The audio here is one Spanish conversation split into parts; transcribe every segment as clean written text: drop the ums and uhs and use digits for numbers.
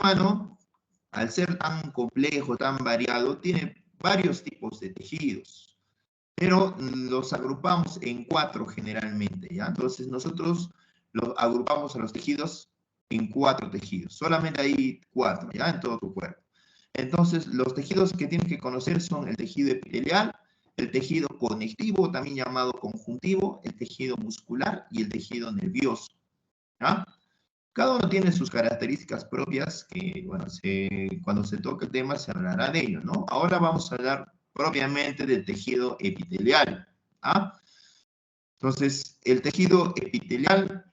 humano, al ser tan complejo, tan variado, tiene varios tipos de tejidos, pero los agrupamos en 4 generalmente, ¿ya? Entonces nosotros los agrupamos a los tejidos en 4 tejidos, solamente hay 4, ¿ya? En todo tu cuerpo. Entonces los tejidos que tienes que conocer son el tejido epitelial, el tejido conectivo, también llamado conjuntivo, el tejido muscular y el tejido nervioso, ¿ya? Cada uno tiene sus características propias que, bueno, cuando se toque el tema se hablará de ello, ¿no? Ahora vamos a hablar propiamente del tejido epitelial, ¿ah? Entonces, el tejido epitelial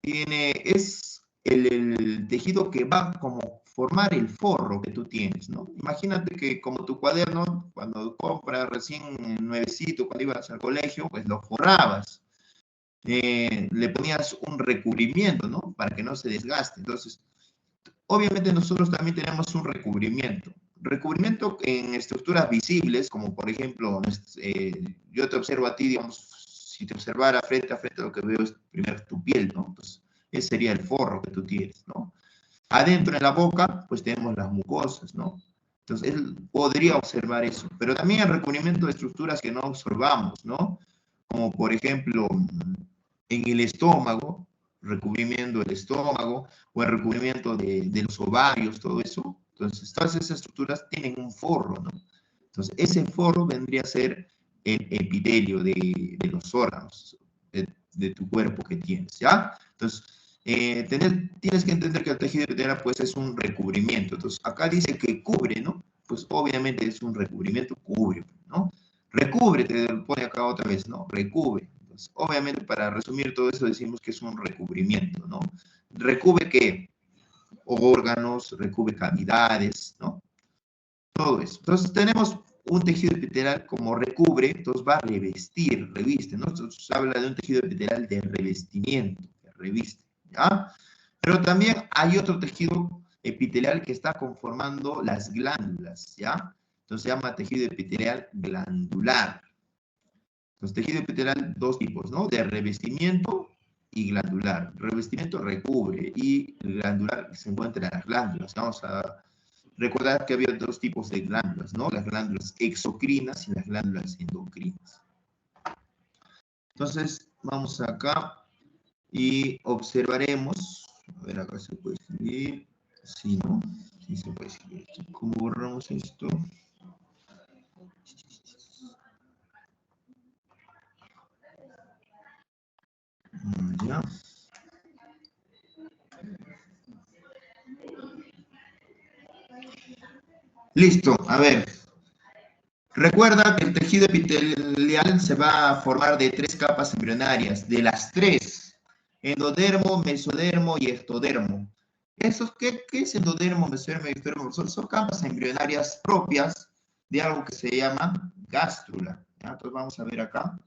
es el tejido que va como formar el forro que tú tienes, ¿no? Imagínate que como tu cuaderno, cuando compras recién nuevecito, cuando ibas al colegio, pues lo forrabas. Le ponías un recubrimiento, ¿no? Para que no se desgaste. Entonces, obviamente nosotros también tenemos un recubrimiento. Recubrimiento en estructuras visibles, como por ejemplo, yo te observo a ti, digamos, si te observara frente a frente, lo que veo es primero tu piel, ¿no? Entonces, ese sería el forro que tú tienes, ¿no? Adentro en la boca, pues tenemos las mucosas, ¿no? Entonces, él podría observar eso. Pero también el recubrimiento de estructuras que no observamos, ¿no? Como por ejemplo, en el estómago, recubrimiento del estómago, o el recubrimiento de los ovarios, todo eso. Entonces, todas esas estructuras tienen un forro, ¿no? Entonces, ese forro vendría a ser el epitelio de los órganos de tu cuerpo que tienes, ¿ya? Entonces, tienes que entender que el tejido epitelial, pues, es un recubrimiento. Entonces, acá dice que cubre, ¿no? Pues, obviamente es un recubrimiento, cubre, ¿no? Recubre, te lo pone acá otra vez, ¿no? Recubre. Entonces, obviamente, para resumir todo eso, decimos que es un recubrimiento, ¿no? ¿Recubre qué? Órganos, recubre cavidades, ¿no? Todo eso. Entonces, tenemos un tejido epitelial como recubre, entonces va a revestir, reviste, ¿no? Entonces, habla de un tejido epitelial de revestimiento, que reviste, ¿ya? Pero también hay otro tejido epitelial que está conformando las glándulas, ¿ya? Entonces, se llama tejido epitelial glandular. Entonces, tejido epitelial, dos tipos, ¿no? De revestimiento y glandular. Revestimiento recubre y glandular se encuentra en las glándulas. Vamos a recordar que había dos tipos de glándulas, ¿no? Las glándulas exocrinas y las glándulas endocrinas. Entonces, vamos acá y observaremos. A ver, acá se puede escribir. Sí, ¿no? Sí se puede escribir. ¿Cómo borramos esto? Ya. Listo, a ver. Recuerda que el tejido epitelial se va a formar de 3 capas embrionarias, de las 3, endodermo, mesodermo y ectodermo. ¿Qué es endodermo, mesodermo y ectodermo? Son capas embrionarias propias de algo que se llama gástrula. ¿Ya? Entonces vamos a ver acá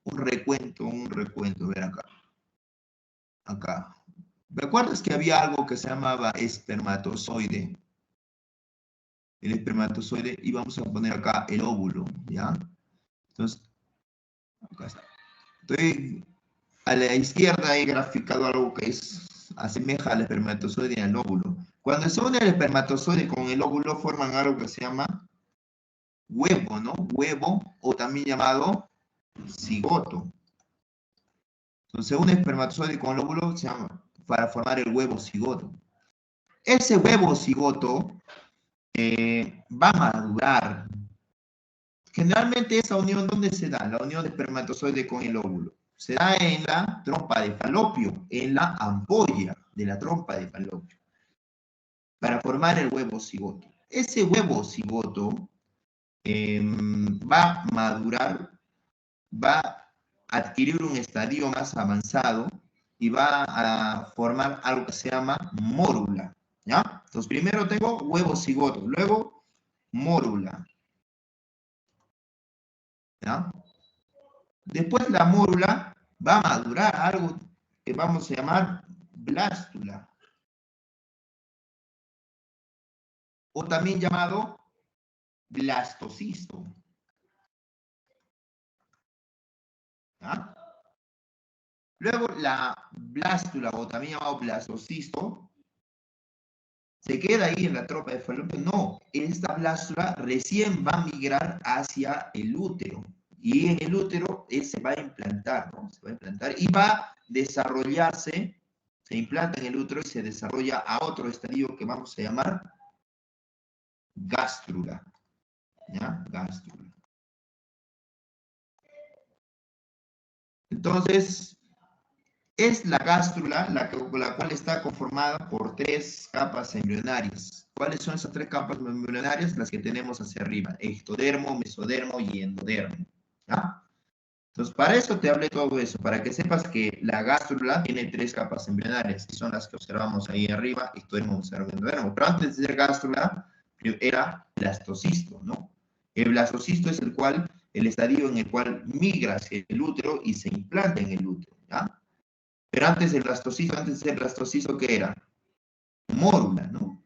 un recuento, ver acá. Acá. ¿Recuerdas que había algo que se llamaba espermatozoide? El espermatozoide, y vamos a poner acá el óvulo, ¿ya? Entonces, acá está. Estoy a la izquierda he graficado algo que asemeja al espermatozoide y al óvulo. Cuando se une el espermatozoide con el óvulo, forman algo que se llama huevo, ¿no? Huevo, o también llamado cigoto. Entonces, se une el espermatozoide con el óvulo se llama, para formar el huevo cigoto. Ese huevo cigoto va a madurar. Generalmente esa unión, ¿dónde se da? La unión de espermatozoide con el óvulo. Se da en la trompa de Falopio, en la ampolla de la trompa de Falopio, para formar el huevo cigoto. Ese huevo cigoto va a madurar, va a adquirir un estadio más avanzado y va a formar algo que se llama mórula, ¿ya? Entonces, primero tengo huevo cigoto, luego mórula, ¿ya? Después la mórula va a madurar algo que vamos a llamar blástula, o también llamado blastocisto, ¿ya? Luego la blástula, o también llamado blastocisto, ¿Se queda ahí en la trompa de falopio? No, esta blástula recién va a migrar hacia el útero. Y en el útero se va a implantar, ¿no? Se va a implantar y va a desarrollarse, se implanta en el útero y se desarrolla a otro estadio que vamos a llamar gástrula. ¿Ya? Gástrula. Entonces, es la gástrula la cual está conformada por 3 capas embrionarias. ¿Cuáles son esas 3 capas embrionarias? Las que tenemos hacia arriba: ectodermo, mesodermo y endodermo. ¿Ya? Entonces, para eso te hablé todo eso, para que sepas que la gástrula tiene 3 capas embrionarias, que son las que observamos ahí arriba: ectodermo, mesodermo y endodermo. Pero antes de ser gástrula, era blastocisto, ¿no? El blastocisto es el estadio en el cual migra hacia el útero y se implanta en el útero, ¿ya? Pero antes antes de ser blastocisto, ¿qué era? Mórula, ¿no?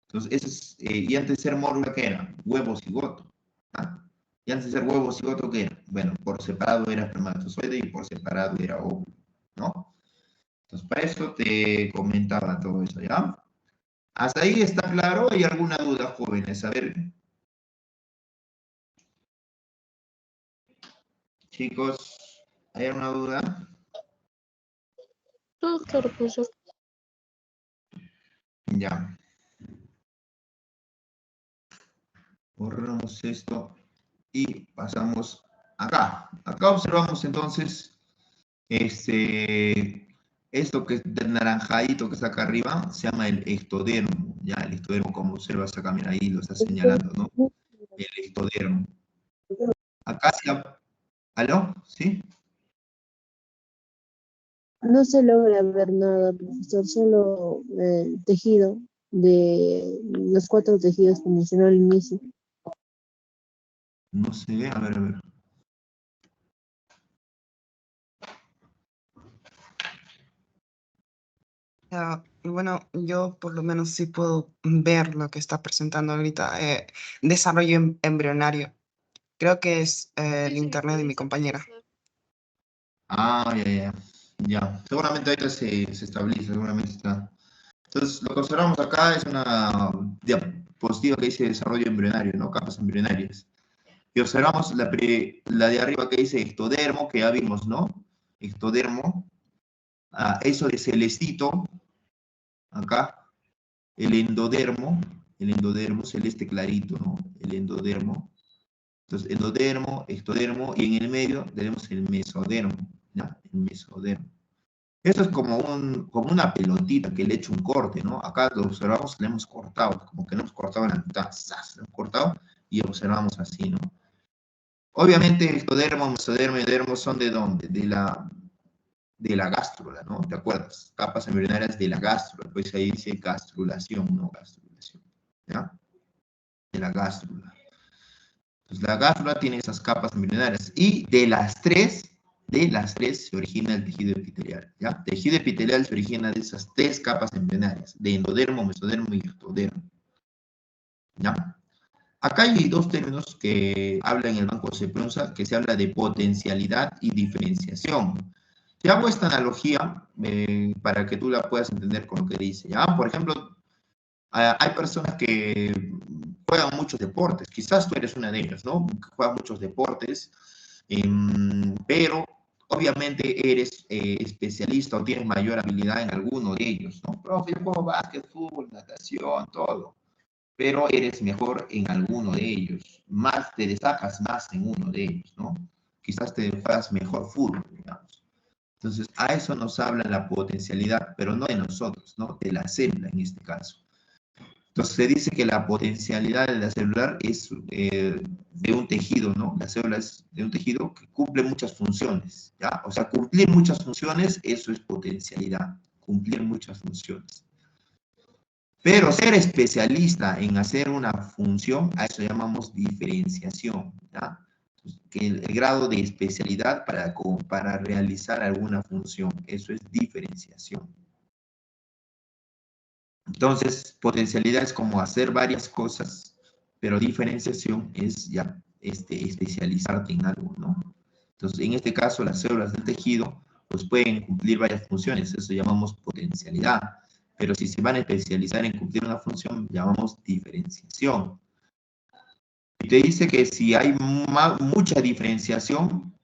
Entonces, y antes de ser mórula, ¿qué era? Huevo cigoto. ¿Ah? Y antes de ser huevo cigoto, ¿qué era? Bueno, por separado era espermatozoide y por separado era óvulo, ¿no? Entonces, para eso te comentaba todo eso, ¿ya? ¿Hasta ahí está claro? ¿Hay alguna duda, jóvenes? A ver, chicos, ¿hay alguna duda? Todo claro, profesor. Ya. Borramos esto y pasamos acá. Acá observamos entonces esto que es del naranjadito que está acá arriba, se llama el ectodermo. Ya, el ectodermo, como observas acá, mira, ahí lo está señalando, ¿no? El ectodermo. Acá se llama... ¿Aló? ¿Sí? No se logra ver nada, profesor, solo el tejido de los 4 tejidos que mencionó al inicio. No se ve, a ver, a ver. Bueno, yo por lo menos sí puedo ver lo que está presentando ahorita. Desarrollo embrionario. Creo que es el internet de mi compañera. Ah, ya, ya. Ya. Seguramente ahorita se estabiliza, seguramente está. Entonces, lo que observamos acá es una diapositiva que dice desarrollo embrionario, ¿no? Capas embrionarias. Y observamos la de arriba que dice ectodermo, que ya vimos, ¿no? Ectodermo. Eso de celestito, acá, el endodermo celeste clarito, ¿no? El endodermo. Entonces, endodermo, ectodermo, y en el medio tenemos el mesodermo, ¿ya? El mesodermo. Eso es como una pelotita que le he hecho un corte, ¿no? Acá lo observamos, le hemos cortado, como que no hemos cortado en la mitad, ¡zas! Le hemos cortado y observamos así, ¿no? Obviamente, ectodermo, mesodermo y endodermo son ¿de dónde? De la gástrula, ¿no? ¿Te acuerdas? Capas embrionarias de la gástrula, pues ahí dice gastrulación, ¿no? Gastrulación, ¿ya? De la gástrula. Entonces, la gástrula tiene esas capas embrionarias y de las tres se origina el tejido epitelial, ¿ya? Tejido epitelial se origina de esas 3 capas embrionarias, de endodermo, mesodermo y ectodermo, ¿ya? Acá hay 2 términos que habla en el banco Sepronsa, que se habla de potencialidad y diferenciación. Te hago esta analogía para que tú la puedas entender con lo que dice, ¿ya? Por ejemplo, hay personas que juegan muchos deportes, quizás tú eres una de ellas, ¿no? Que juegan muchos deportes, pero obviamente eres especialista o tienes mayor habilidad en alguno de ellos, ¿no? Profe, yo juego básquet, fútbol, natación, todo, pero eres mejor en alguno de ellos, más te destacas más en uno de ellos, ¿no? Quizás te juegas mejor fútbol, digamos. Entonces, a eso nos habla la potencialidad, pero no de nosotros, ¿no? De la célula en este caso. Entonces se dice que la potencialidad de la celular es de un tejido, ¿no? La célula es de un tejido que cumple muchas funciones, ¿ya? O sea, cumplir muchas funciones, eso es potencialidad, cumplir muchas funciones. Pero ser especialista en hacer una función, a eso llamamos diferenciación, ¿ya? Que el grado de especialidad para realizar alguna función, eso es diferenciación. Entonces, potencialidad es como hacer varias cosas, pero diferenciación es ya especializarte en algo, ¿no? Entonces, en este caso, las células del tejido pues pueden cumplir varias funciones, eso llamamos potencialidad, Pero si se van a especializar en cumplir una función, llamamos diferenciación. Y te dice que si hay mucha diferenciación,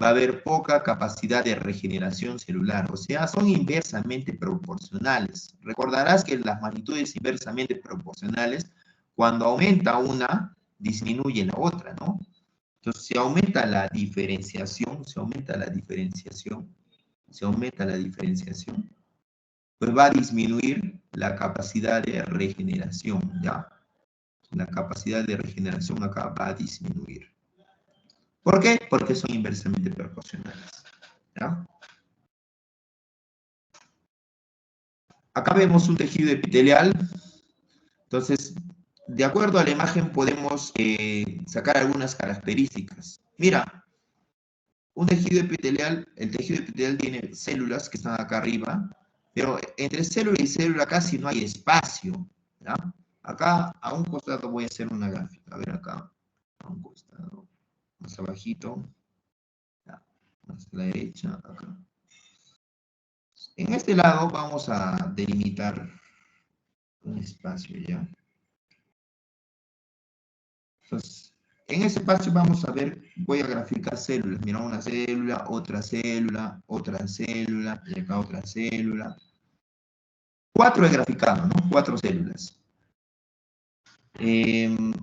va a haber poca capacidad de regeneración celular. O sea, son inversamente proporcionales. Recordarás que las magnitudes inversamente proporcionales, cuando aumenta una, disminuye la otra, ¿no? Entonces, si aumenta la diferenciación, pues va a disminuir la capacidad de regeneración, ¿ya? La capacidad de regeneración acá va a disminuir. ¿Por qué? Porque son inversamente proporcionales, ¿ya? Acá vemos un tejido epitelial. Entonces, de acuerdo a la imagen podemos sacar algunas características. Mira, un tejido epitelial, el tejido epitelial tiene células que están acá arriba, pero entre célula y célula casi no hay espacio, ¿ya? Acá a un costado voy a hacer una gráfica. A ver acá, a un costado, más abajito, ya, más a la derecha, acá. En este lado vamos a delimitar un espacio, ¿ya? Entonces, en ese espacio vamos a ver, voy a graficar células. Mira, una célula, otra célula, y acá otra célula. 4 he graficado, ¿no? 4 células. El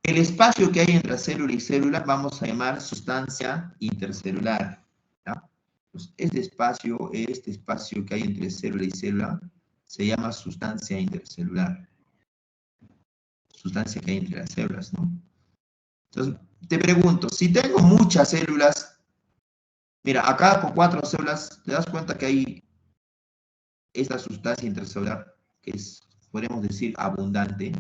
espacio que hay entre célula y célula vamos a llamar sustancia intercelular, ¿ya? Pues este espacio que hay entre célula y célula se llama sustancia intercelular. Sustancia que hay entre las células, ¿no? Entonces, te pregunto, si tengo muchas células, mira, acá con 4 células, te das cuenta que hay esta sustancia intercelular que es, podemos decir, abundante.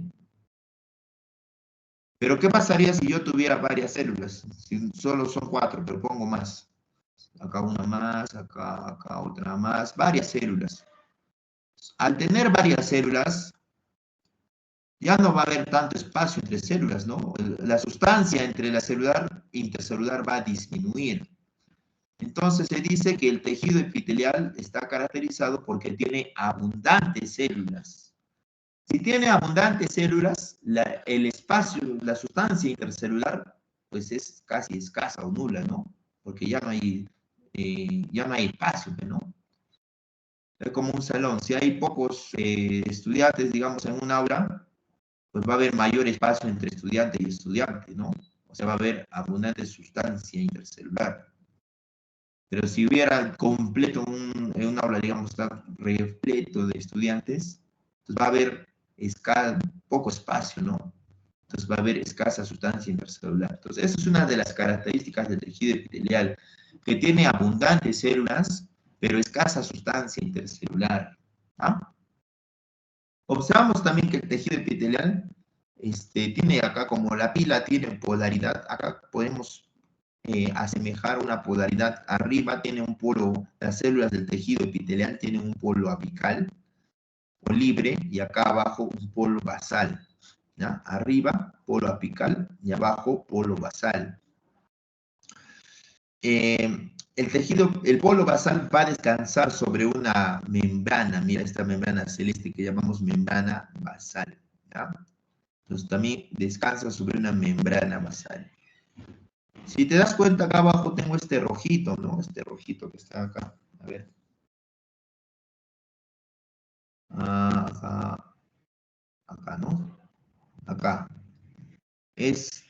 Pero, ¿qué pasaría si yo tuviera varias células? Si solo son 4, pero pongo más. Acá una más, acá otra más, varias células. Al tener varias células, ya no va a haber tanto espacio entre células, ¿no? La sustancia entre la celular e intercelular va a disminuir. Entonces se dice que el tejido epitelial está caracterizado porque tiene abundantes células. Si tiene abundantes células, el espacio, la sustancia intercelular, pues es casi escasa o nula, ¿no? Porque ya no hay espacio, ¿no? Es como un salón. Si hay pocos estudiantes, digamos, en un aula, pues va a haber mayor espacio entre estudiante y estudiante, ¿no? O sea, va a haber abundante sustancia intercelular. Pero si hubiera completo en un aula, digamos, está repleto de estudiantes, pues va a haber poco espacio, ¿no? Entonces va a haber escasa sustancia intercelular. Entonces, esa es una de las características del tejido epitelial, que tiene abundantes células, pero escasa sustancia intercelular. ¿Ah? Observamos también que el tejido epitelial tiene acá, como la pila tiene polaridad, acá podemos asemejar una polaridad. Arriba tiene un polo, las células del tejido epitelial tienen un polo apical o libre, y acá abajo un polo basal, ¿ya? Arriba polo apical y abajo polo basal. El polo basal va a descansar sobre una membrana. Mira esta membrana celeste que llamamos membrana basal, ¿ya? Entonces también descansa sobre una membrana basal. Si te das cuenta, acá abajo tengo este rojito, ¿no? Este rojito que está acá. A ver. Acá, ¿no? Acá. Es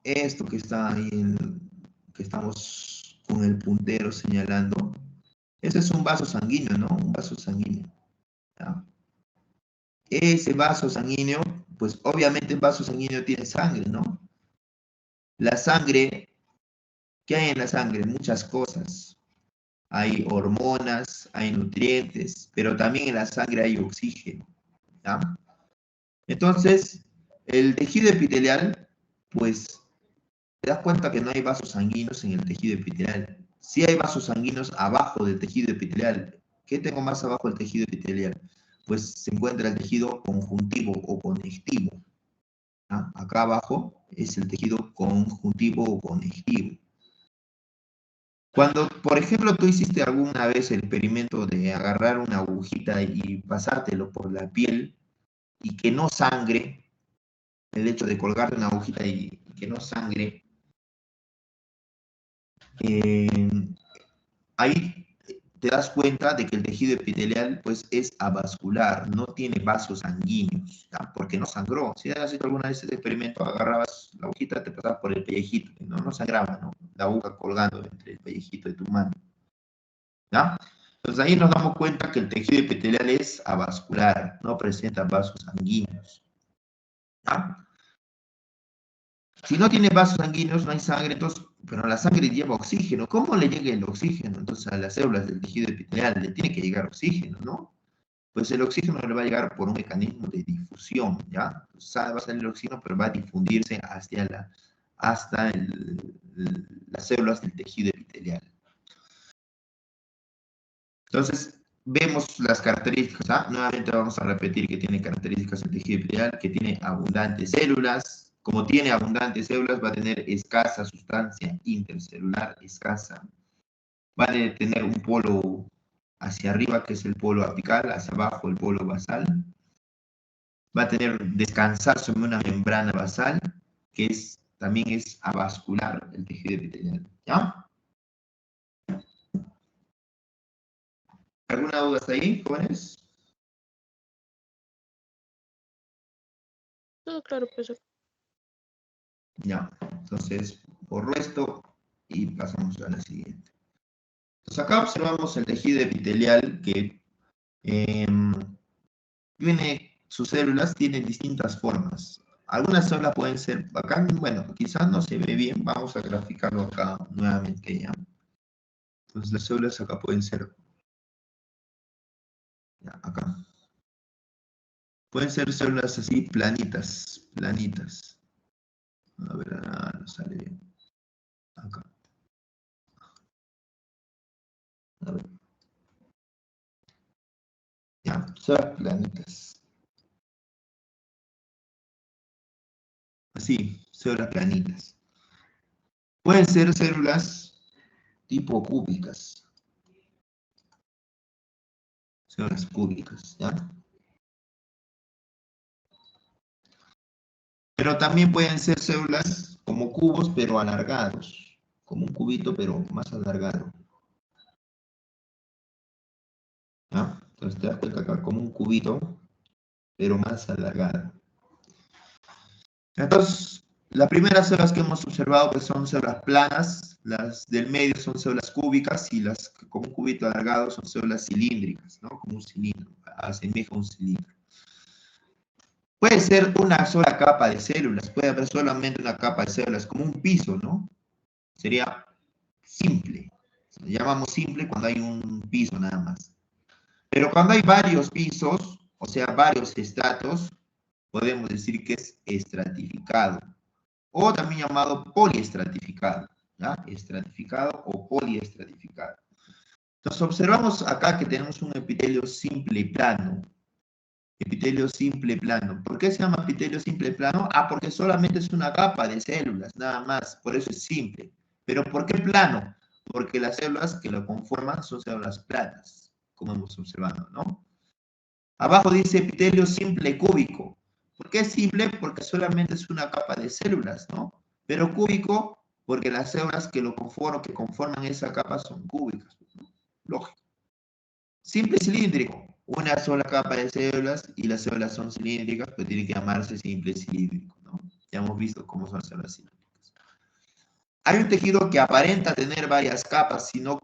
esto que está ahí, que estamos con el puntero señalando. Ese es un vaso sanguíneo, ¿no? Un vaso sanguíneo, ¿ya? Ese vaso sanguíneo, pues obviamente el vaso sanguíneo tiene sangre, ¿no? La sangre, ¿qué hay en la sangre? Muchas cosas. Hay hormonas, hay nutrientes, pero también en la sangre hay oxígeno, ¿ya? Entonces, el tejido epitelial, pues, te das cuenta que no hay vasos sanguíneos en el tejido epitelial. Sí hay vasos sanguíneos abajo del tejido epitelial. ¿Qué tengo más abajo del tejido epitelial? Pues se encuentra el tejido conjuntivo o conectivo. ¿Ah? Acá abajo es el tejido conjuntivo o conectivo. Cuando, por ejemplo, tú hiciste alguna vez el experimento de agarrar una agujita y pasártelo por la piel y que no sangre, el hecho de colgarte una agujita y que no sangre, eh, ahí te das cuenta de que el tejido epitelial pues es avascular, no tiene vasos sanguíneos, ¿ya? Porque no sangró. Si has hecho alguna vez ese experimento, agarrabas la agujita, te pasabas por el pellejito, no sangraba, ¿no? La aguja colgando entre el pellejito de tu mano, ¿ya? Entonces ahí nos damos cuenta que el tejido epitelial es avascular, no presenta vasos sanguíneos, ¿ya? Si no tiene vasos sanguíneos, no hay sangre, entonces, pero la sangre lleva oxígeno. ¿Cómo le llega el oxígeno entonces a las células del tejido epitelial? Le tiene que llegar oxígeno, ¿no? Pues el oxígeno le va a llegar por un mecanismo de difusión, ¿ya? Entonces, va a salir el oxígeno, pero va a difundirse hasta las células del tejido epitelial. Entonces, vemos las características, ¿ah? Nuevamente vamos a repetir que tiene características el tejido epitelial, que tiene abundantes células. Como tiene abundantes células, va a tener escasa sustancia intercelular, escasa. Va a tener un polo hacia arriba, que es el polo apical, hacia abajo el polo basal. Va a descansar sobre una membrana basal, que también es avascular, el tejido epitelial, ¿ya? ¿Alguna duda hasta ahí, jóvenes? Todo claro, profesor. Ya, entonces borro esto y pasamos a la siguiente. Entonces acá observamos el tejido epitelial que sus células tienen distintas formas. Algunas células pueden ser, acá, bueno, quizás no se ve bien, vamos a graficarlo acá nuevamente ya. Entonces las células acá pueden ser, ya, acá. Pueden ser células así planitas, planitas. A ver, no sale bien. Acá. A ver. Ya, células planitas. Así, células planitas. Pueden ser células tipo cúbicas. Células cúbicas, ¿ya? Pero también pueden ser células como cubos, pero alargados. Como un cubito, pero más alargado. ¿Ya? Entonces te das cuenta acá como un cubito, pero más alargado. Entonces, las primeras células que hemos observado pues, son células planas, las del medio son células cúbicas y las con un cubito alargado son células cilíndricas, ¿no? Como un cilindro, asemeja un cilindro. Puede ser una sola capa de células, puede haber solamente una capa de células, como un piso, ¿no? Sería simple. Lo llamamos simple cuando hay un piso nada más. Pero cuando hay varios pisos, o sea, varios estratos, podemos decir que es estratificado. O también llamado poliestratificado, ¿ya? Estratificado o poliestratificado. Entonces observamos acá que tenemos un epitelio simple y plano. Epitelio simple plano. ¿Por qué se llama epitelio simple plano? Ah, porque solamente es una capa de células, nada más. Por eso es simple. ¿Pero por qué plano? Porque las células que lo conforman son células planas, como hemos observado, ¿no? Abajo dice epitelio simple cúbico. ¿Por qué es simple? Porque solamente es una capa de células, ¿no? Pero cúbico, porque las células que conforman esa capa son cúbicas, ¿no? Lógico. Simple cilíndrico, una sola capa de células y las células son cilíndricas, pues tiene que llamarse simple cilíndrico, ¿no? Ya hemos visto cómo son las células cilíndricas. Hay un tejido que aparenta tener varias capas, sino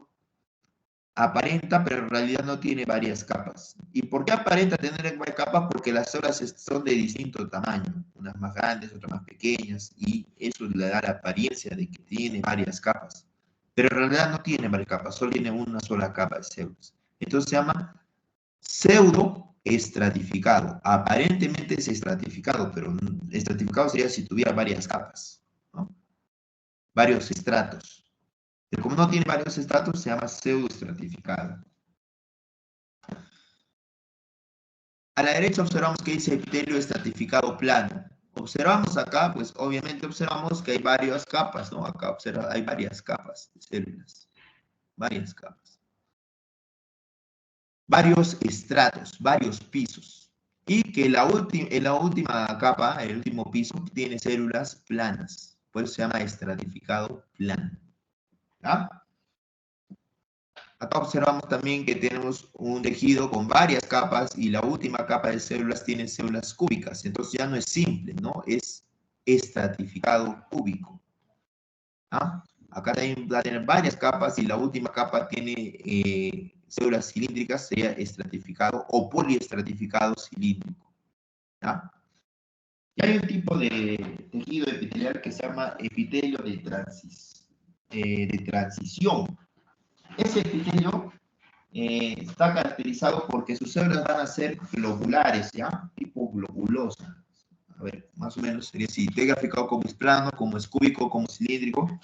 aparenta, pero en realidad no tiene varias capas. ¿Y por qué aparenta tener varias capas? Porque las células son de distinto tamaño, unas más grandes, otras más pequeñas, y eso le da la apariencia de que tiene varias capas. Pero en realidad no tiene varias capas, solo tiene una sola capa de células. Entonces se llama pseudo estratificado. Aparentemente es estratificado, pero estratificado sería si tuviera varias capas, ¿no? Varios estratos. Pero como no tiene varios estratos, se llama pseudoestratificado. A la derecha observamos que dice epitelio estratificado plano. Observamos acá, pues obviamente observamos que hay varias capas, ¿no? Acá hay varias capas de células. varias capas. Varios estratos, varios pisos. Y que en la última capa, el último piso, tiene células planas. Por eso se llama estratificado plano. ¿Ya? Acá observamos también que tenemos un tejido con varias capas y la última capa de células tiene células cúbicas. Entonces ya no es simple, ¿no? Es estratificado cúbico. ¿Ah? Acá también va a tener varias capas y la última capa tiene células cilíndricas, sería estratificado o poliestratificado cilíndrico. ¿Ya? Y hay un tipo de tejido epitelial que se llama epitelio de transición. Ese epitelio está caracterizado porque sus células van a ser globulares, ¿ya? Tipo globulosa. A ver, más o menos sería así. Te he graficado como es plano, como es cúbico, como es cilíndrico.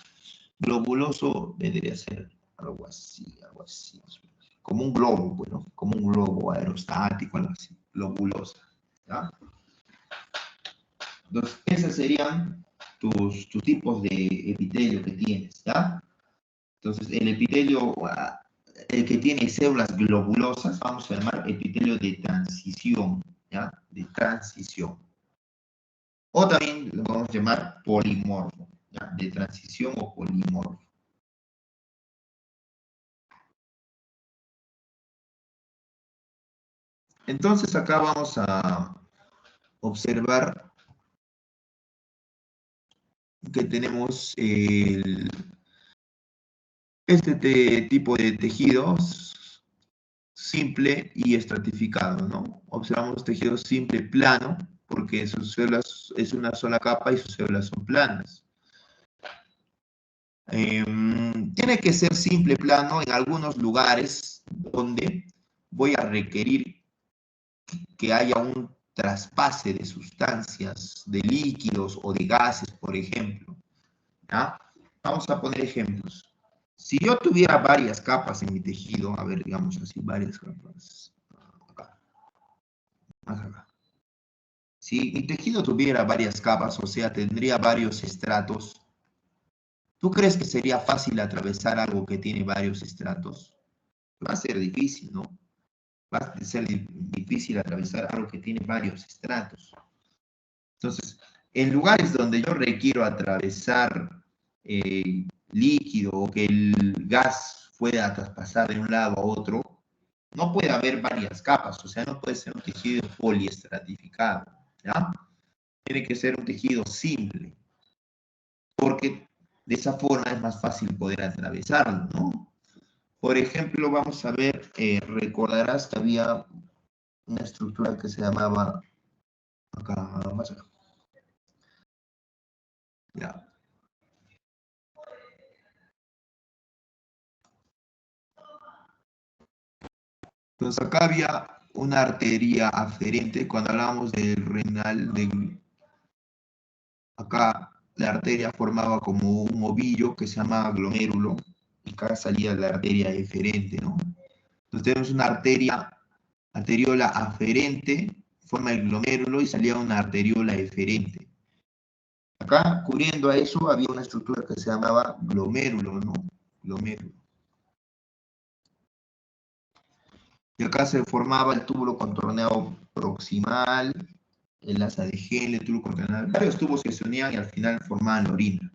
Globuloso vendría a ser algo así, algo así. Como un globo, bueno, como un globo aerostático, algo así. Globulosa, ¿ya? Entonces, esos serían tus tipos de epitelio que tienes, ¿ya? Entonces, el epitelio, el que tiene células globulosas, vamos a llamar epitelio de transición, ¿ya? De transición. O también lo vamos a llamar polimorfo, ¿ya? De transición o polimorfo. Entonces, acá vamos a observar que tenemos este tipo de tejidos simple y estratificado, ¿no? Observamos tejido simple plano, porque sus células es una sola capa y sus células son planas. Tiene que ser simple plano en algunos lugares donde voy a requerir que haya un traspase de sustancias, de líquidos o de gases, por ejemplo. ¿Ya? Vamos a poner ejemplos. Si yo tuviera varias capas en mi tejido, a ver, digamos así, varias capas, acá, más acá. Si mi tejido tuviera varias capas, o sea, tendría varios estratos, ¿tú crees que sería fácil atravesar algo que tiene varios estratos? Va a ser difícil, ¿no? Va a ser difícil atravesar algo que tiene varios estratos. Entonces, en lugares donde yo requiero atravesar líquido o que el gas pueda traspasar de un lado a otro, no puede haber varias capas, o sea, no puede ser un tejido poliestratificado, ¿ya? Tiene que ser un tejido simple, porque de esa forma es más fácil poder atravesarlo, ¿no? Por ejemplo, vamos a ver, recordarás que había una estructura que se llamaba, acá, más acá, ya. Entonces acá había una arteria aferente, cuando hablamos del renal, acá la arteria formaba como un ovillo que se llama glomérulo, y acá salía la arteria eferente, ¿no? Entonces tenemos una arteriola aferente, forma el glomérulo y salía una arteriola eferente. Acá, cubriendo a eso, había una estructura que se llamaba glomérulo, ¿no? Glomérulo. Y acá se formaba el túbulo contorneado proximal, el asa de Henle, el túbulo contorneado, varios tubos que se unían y al final formaban la orina.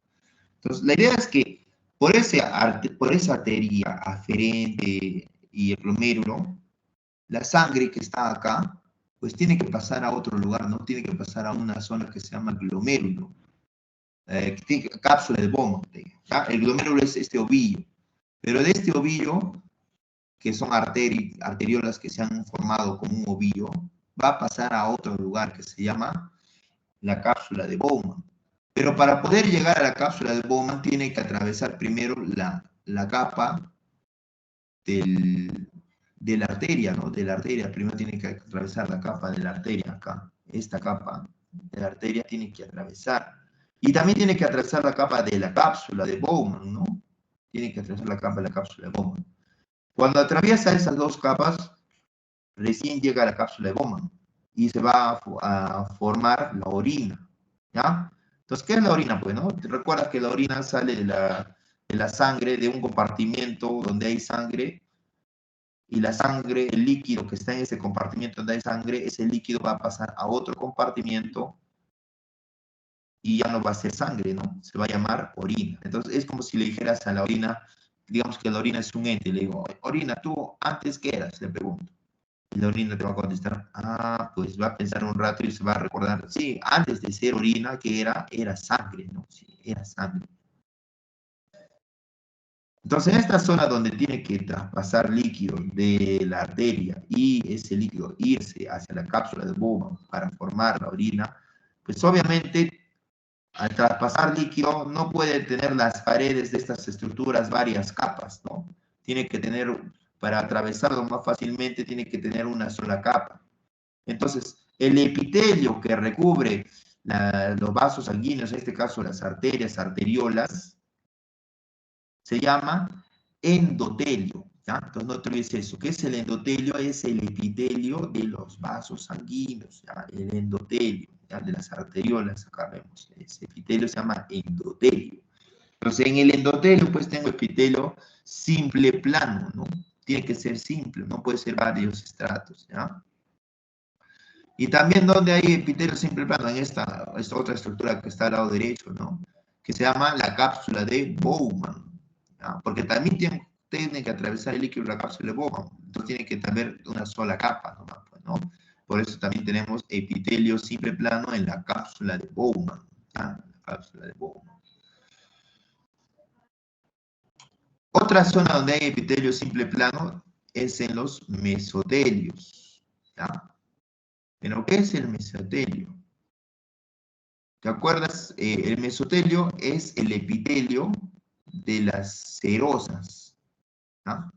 Entonces, la idea es que por esa arteria aferente y el glomérulo, la sangre que está acá, pues tiene que pasar a otro lugar, no tiene que pasar a una zona que se llama glomérulo, que tiene cápsula de Bowman. ¿Ya? El glomérulo es este ovillo, pero de este ovillo, que son arteriolas que se han formado como un ovillo, va a pasar a otro lugar que se llama la cápsula de Bowman. Pero para poder llegar a la cápsula de Bowman tiene que atravesar primero la capa de la arteria, ¿no? De la arteria, primero tiene que atravesar la capa de la arteria acá. Esta capa de la arteria tiene que atravesar. Y también tiene que atravesar la capa de la cápsula de Bowman, ¿no? Tiene que atravesar la capa de la cápsula de Bowman. Cuando atraviesa esas dos capas, recién llega a la cápsula de Bowman y se va a formar la orina, ¿ya? Entonces, ¿qué es la orina? Pues, ¿no? ¿Te recuerdas que la orina sale de la sangre de un compartimento donde hay sangre, y la sangre, el líquido que está en ese compartimento donde hay sangre, ese líquido va a pasar a otro compartimento y ya no va a ser sangre, ¿no? Se va a llamar orina. Entonces es como si le dijeras a la orina, digamos que la orina es un ente, le digo, orina, ¿tú antes qué eras? Le pregunto. Y la orina te va a contestar, pues va a pensar un rato y se va a recordar, sí, antes de ser orina, ¿qué era? Era sangre, ¿no? Sí, era sangre. Entonces, en esta zona donde tiene que traspasar líquido de la arteria y ese líquido irse hacia la cápsula de Bowman para formar la orina, pues obviamente al traspasar líquido no puede tener las paredes de estas estructuras varias capas, ¿no? Tiene que tener, para atravesarlo más fácilmente, tiene que tener una sola capa. Entonces, el epitelio que recubre los vasos sanguíneos, en este caso las arterias, arteriolas, se llama endotelio, ¿ya? Entonces no te olvides eso. ¿Qué es el endotelio? Es el epitelio de los vasos sanguíneos, ¿ya? El endotelio, ¿ya? De las arteriolas, acá vemos. Ese epitelio se llama endotelio. Entonces en el endotelio pues tengo epitelio simple plano, ¿no? Tiene que ser simple, no puede ser varios estratos, ¿ya? Y también donde hay epitelio simple plano, en esta otra estructura que está al lado derecho, ¿no? Que se llama la cápsula de Bowman, ¿ya? Porque también tiene que atravesar el líquido de la cápsula de Bowman, entonces tiene que tener una sola capa, ¿no? Por eso también tenemos epitelio simple plano en la cápsula de Bowman, ¿ya? La cápsula de Bowman. Otra zona donde hay epitelio simple plano es en los mesotelios, ¿ya? ¿Pero qué es el mesotelio? ¿Te acuerdas? El mesotelio es el epitelio de las cerosas, ¿no?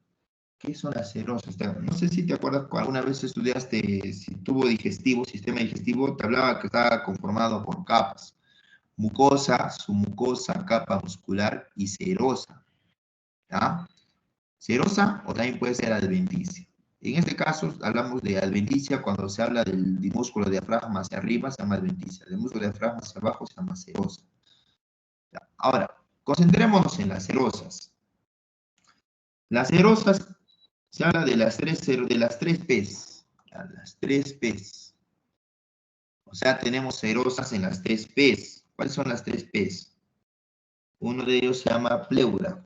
¿Qué son las cerosas? No sé si te acuerdas, alguna vez estudiaste si tubo digestivo, sistema digestivo, te hablaba que estaba conformado por capas. Mucosa, submucosa, capa muscular y serosa, ¿ya? Serosa o también puede ser adventicia. En este caso hablamos de adventicia cuando se habla del músculo diafragma hacia arriba, se llama adventicia. Del músculo diafragma hacia abajo se llama serosa. Ahora, concentrémonos en las cerosas. Las cerosas, se habla de las tres P's. Las tres P's. O sea, tenemos cerosas en las tres P's. ¿Cuáles son las tres P's? Uno de ellos se llama pleura.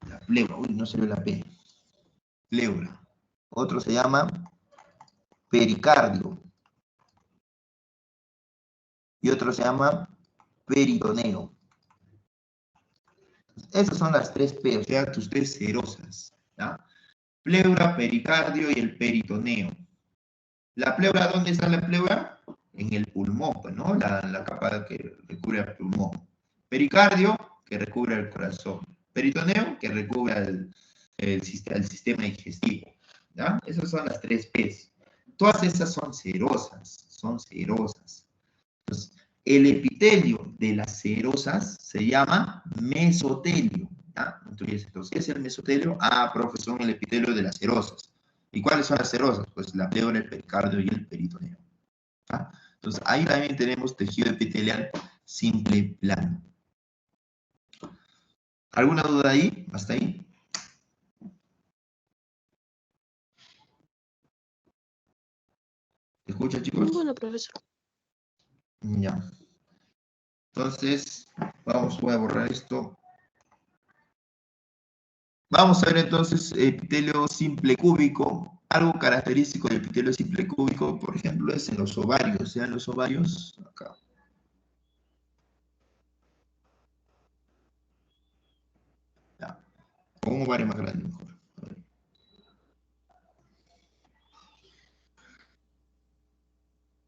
La pleura, uy, no se ve la P. Pleura. Otro se llama pericardio. Y otro se llama peritoneo. Esas son las tres P, o sea, tus tres cerosas. ¿Ya? Pleura, pericardio y el peritoneo. ¿La pleura, dónde está la pleura? En el pulmón, ¿no? La capa que recubre el pulmón. Pericardio, que recubre el corazón. Peritoneo, que recubre el sistema digestivo. ¿Ya? Esas son las tres P's. Todas esas son cerosas, son cerosas. Entonces, el epitelio de las cerosas se llama mesotelio. ¿Ya? Entonces, ¿qué es el mesotelio? Profesor, el epitelio de las cerosas. ¿Y cuáles son las cerosas? Pues la pleura, el pericardio y el peritoneo. ¿Ya? Entonces, ahí también tenemos tejido epitelial simple plano. ¿Alguna duda ahí? ¿Hasta ahí? ¿Se escucha, chicos? Bueno, profesor. Ya. Entonces, voy a borrar esto. Vamos a ver entonces epitelio simple cúbico. Algo característico del epitelio simple cúbico, por ejemplo, es en los ovarios. ¿Ya? En los ovarios, acá. Ya. Con un ovario más grande, mejor.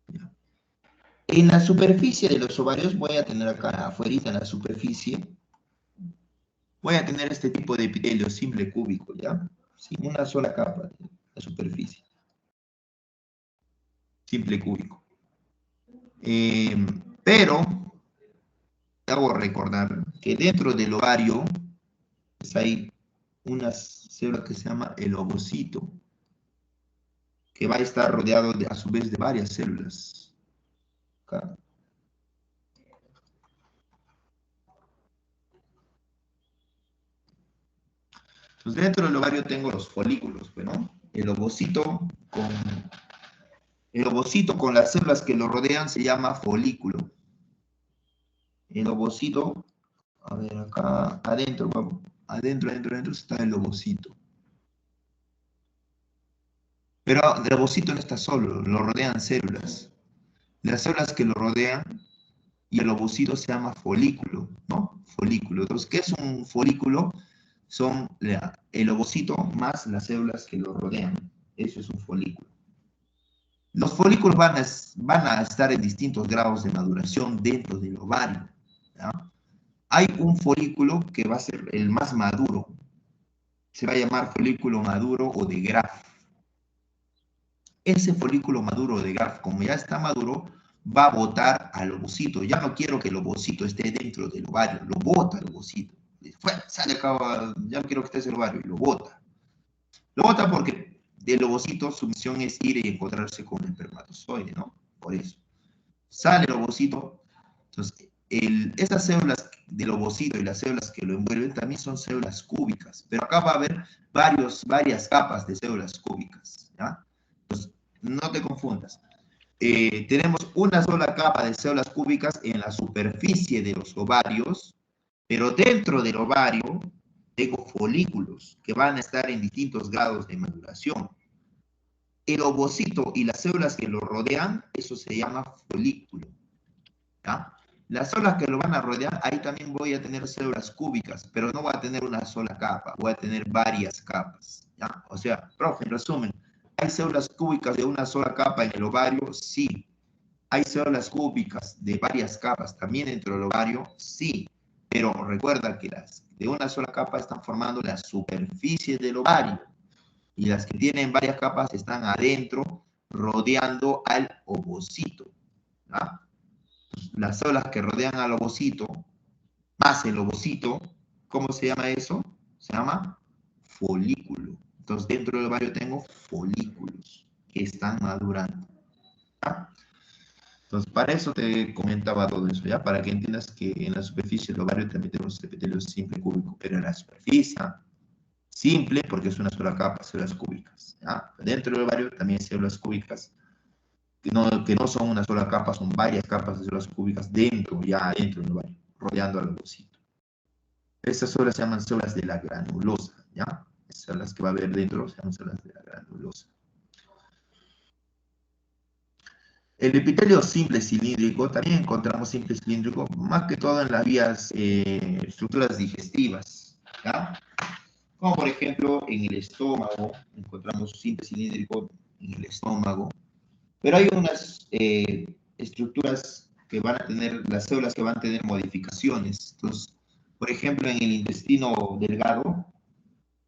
Ya. En la superficie de los ovarios, voy a tener acá afuera en la superficie, voy a tener este tipo de epitelio simple cúbico, ¿ya? Sin una sola capa de la superficie. Simple cúbico. Pero, te hago recordar que dentro del ovario pues hay una célula que se llama el ovocito, que va a estar rodeado a su vez de varias células. Acá. Entonces, dentro del ovario tengo los folículos, pues, ¿no? El ovocito con las células que lo rodean se llama folículo. El ovocito, a ver, acá adentro, adentro está el ovocito. Pero el ovocito no está solo, lo rodean células. Las células que lo rodean y el ovocito se llama folículo, ¿no? Folículo. Entonces, ¿qué es un folículo? Son el ovocito más las células que lo rodean. Eso es un folículo. Los folículos van a estar en distintos grados de maduración dentro del ovario, ¿ya? Hay un folículo que va a ser el más maduro. Se va a llamar folículo maduro o de Graf. Ese folículo maduro de Graf, como ya está maduro, va a botar al ovocito. Ya no quiero que el ovocito esté dentro del ovario, lo bota el ovocito. Sale acá, ya no quiero que esté en el ovario, y lo bota. Lo bota porque del ovocito su misión es ir y encontrarse con el espermatozoide, ¿no? Por eso. Sale el ovocito, entonces esas células del ovocito y las células que lo envuelven también son células cúbicas, pero acá va a haber varias capas de células cúbicas, ¿ya? Entonces, no te confundas. Tenemos una sola capa de células cúbicas en la superficie de los ovarios, pero dentro del ovario tengo folículos que van a estar en distintos grados de maduración. El ovocito y las células que lo rodean, eso se llama folículo, ¿ya? Las células que lo van a rodear, ahí también voy a tener células cúbicas, pero no voy a tener una sola capa, voy a tener varias capas, ¿ya? O sea, profe, en resumen, ¿hay células cúbicas de una sola capa en el ovario? Sí. ¿Hay células cúbicas de varias capas también dentro del ovario? Sí. Pero recuerda que las de una sola capa están formando la superficie del ovario y las que tienen varias capas están adentro rodeando al ovocito, ¿ya? Las células que rodean al ovocito, más el ovocito, ¿cómo se llama eso? Se llama folículo. Entonces, dentro del ovario tengo folículos que están madurando, ¿ya? Entonces, para eso te comentaba todo eso, ¿ya? Para que entiendas que en la superficie del ovario también tenemos epitelio simple cúbico, pero en la superficie simple, porque es una sola capa, células cúbicas, ¿ya? Dentro del ovario también hay células cúbicas que no son una sola capa, son varias capas de células cúbicas dentro, ya dentro del ovario, rodeando al ovocito. Estas células se llaman células de la granulosa, ¿ya? Esas células que va a haber dentro se llaman células de la granulosa. El epitelio simple cilíndrico, también encontramos simple cilíndrico, más que todo en las vías, estructuras digestivas, ¿ya? Como por ejemplo en el estómago, encontramos simple cilíndrico en el estómago, pero hay unas estructuras que van a tener, las células que van a tener modificaciones. Entonces, por ejemplo, en el intestino delgado,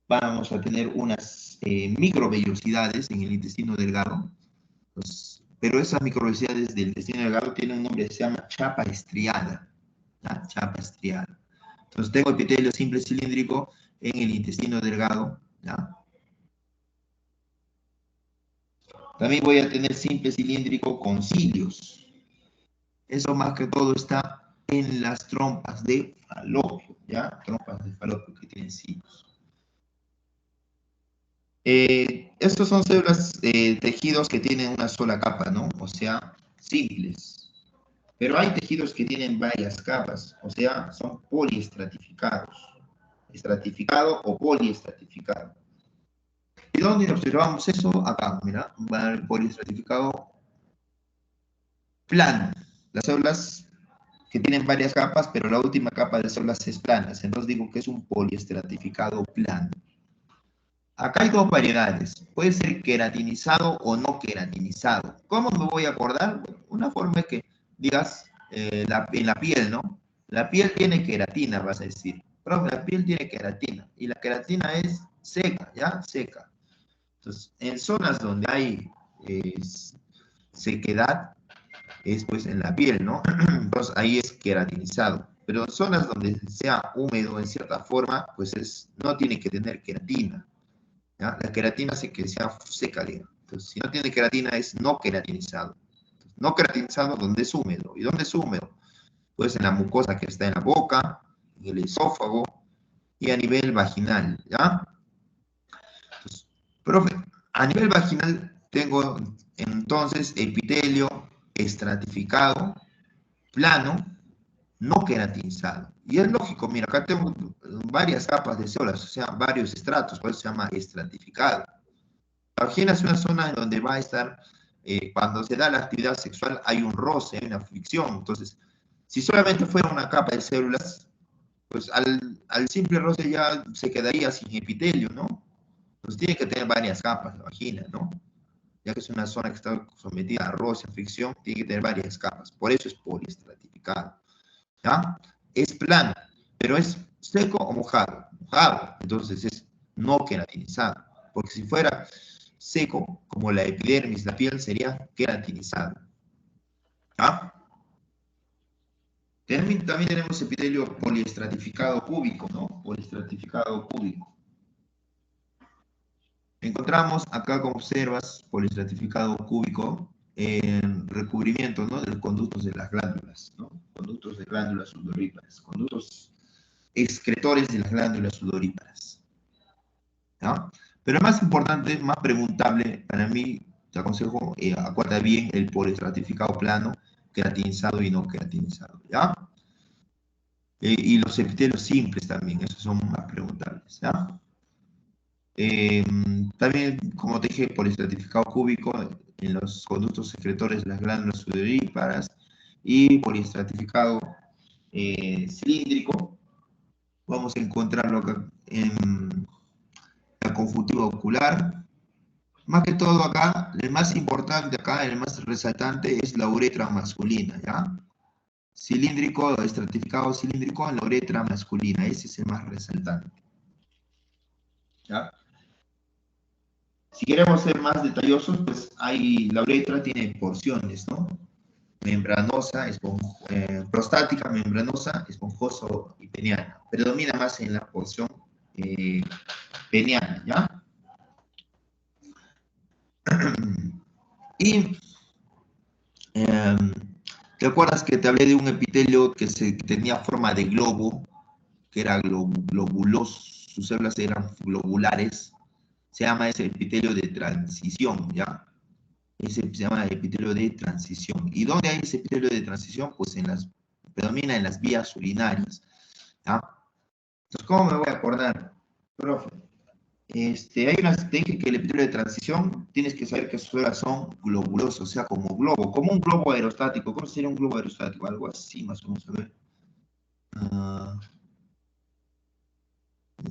vamos a tener unas microvellosidades en el intestino delgado. Entonces, pero esas microvellosidades del intestino delgado tienen un nombre que se llama chapa estriada, ¿ya? Chapa estriada. Entonces, tengo epitelio simple cilíndrico en el intestino delgado, ¿ya? También voy a tener simple cilíndrico con cilios. Eso más que todo está en las trompas de falopio, ¿ya? Trompas de falopio que tienen cilios. Estos son células, tejidos que tienen una sola capa, ¿no? O sea, simples. Pero hay tejidos que tienen varias capas, o sea, son poliestratificados. Estratificado o poliestratificado. ¿Y dónde observamos eso? Acá, mira, va a haber poliestratificado plano. Las células que tienen varias capas, pero la última capa de células es plana. Entonces digo que es un poliestratificado plano. Acá hay dos variedades. Puede ser queratinizado o no queratinizado. ¿Cómo me voy a acordar? Bueno, una forma es que digas en la piel, ¿no? La piel tiene queratina, vas a decir. Pero la piel tiene queratina. Y la queratina es seca, ¿ya? Seca. Entonces, en zonas donde hay sequedad, es pues en la piel, ¿no? Entonces ahí es queratinizado. Pero en zonas donde sea húmedo en cierta forma, pues no tiene que tener queratina, ¿ya? La queratina hace que sea seca, digamos. Entonces, si no tiene queratina es no queratinizado. Entonces, no queratinizado donde es húmedo. ¿Y dónde es húmedo? Pues en la mucosa que está en la boca, en el esófago y a nivel vaginal, ¿ya? A nivel vaginal tengo entonces epitelio estratificado, plano, no queratinizado. Y es lógico, mira, acá tengo varias capas de células, o sea, varios estratos, por eso se llama estratificado. La vagina es una zona en donde va a estar, cuando se da la actividad sexual, hay un roce, hay una fricción. Entonces, si solamente fuera una capa de células, pues al simple roce ya se quedaría sin epitelio, ¿no? Entonces tiene que tener varias capas la vagina, ¿no? Ya que es una zona que está sometida a roce, a fricción, tiene que tener varias capas. Por eso es poliestratificado. ¿Ya? Es plano, pero es seco o mojado. Mojado, entonces es no queratinizado. Porque si fuera seco, como la epidermis, la piel, sería queratinizado. ¿Ya? También tenemos epitelio poliestratificado cúbico, ¿no? Poliestratificado cúbico. Encontramos acá, como observas, poliestratificado cúbico en recubrimiento, ¿no? De los conductos de las glándulas, ¿no? Conductos de glándulas sudoríparas, conductos excretores de las glándulas sudoríparas. ¿Ya? Pero más importante, más preguntable, para mí, te aconsejo, acuerda bien el poliestratificado plano, queratinizado y no queratinizado, ¿ya? Y los epitelios simples también, esos son más preguntables, ¿ya? También, como te dije, poliestratificado cúbico en los conductos secretores de las glándulas sudoríparas y poliestratificado cilíndrico. Vamos a encontrarlo acá en la conjuntiva ocular. Más que todo acá, el más importante acá, el más resaltante es la uretra masculina, ¿ya? Cilíndrico, estratificado cilíndrico en la uretra masculina, ese es el más resaltante, ¿ya? Si queremos ser más detallosos, pues la uretra tiene porciones, ¿no? Membranosa, prostática, membranosa, esponjoso y peniana. Predomina más en la porción peniana, ¿ya? Y ¿te acuerdas que te hablé de un epitelio que tenía forma de globo, que era globuloso, sus células eran globulares? Se llama ese epitelio de transición, ¿ya? Ese se llama epitelio de transición. ¿Y dónde hay ese epitelio de transición? Pues predomina en las vías urinarias, ¿ya? Entonces, ¿cómo me voy a acordar, profe? Te dije que el epitelio de transición, tienes que saber que sus células son globulosas, o sea, como globo, como un globo aerostático. ¿Cómo sería un globo aerostático? Algo así, más o menos, a ver.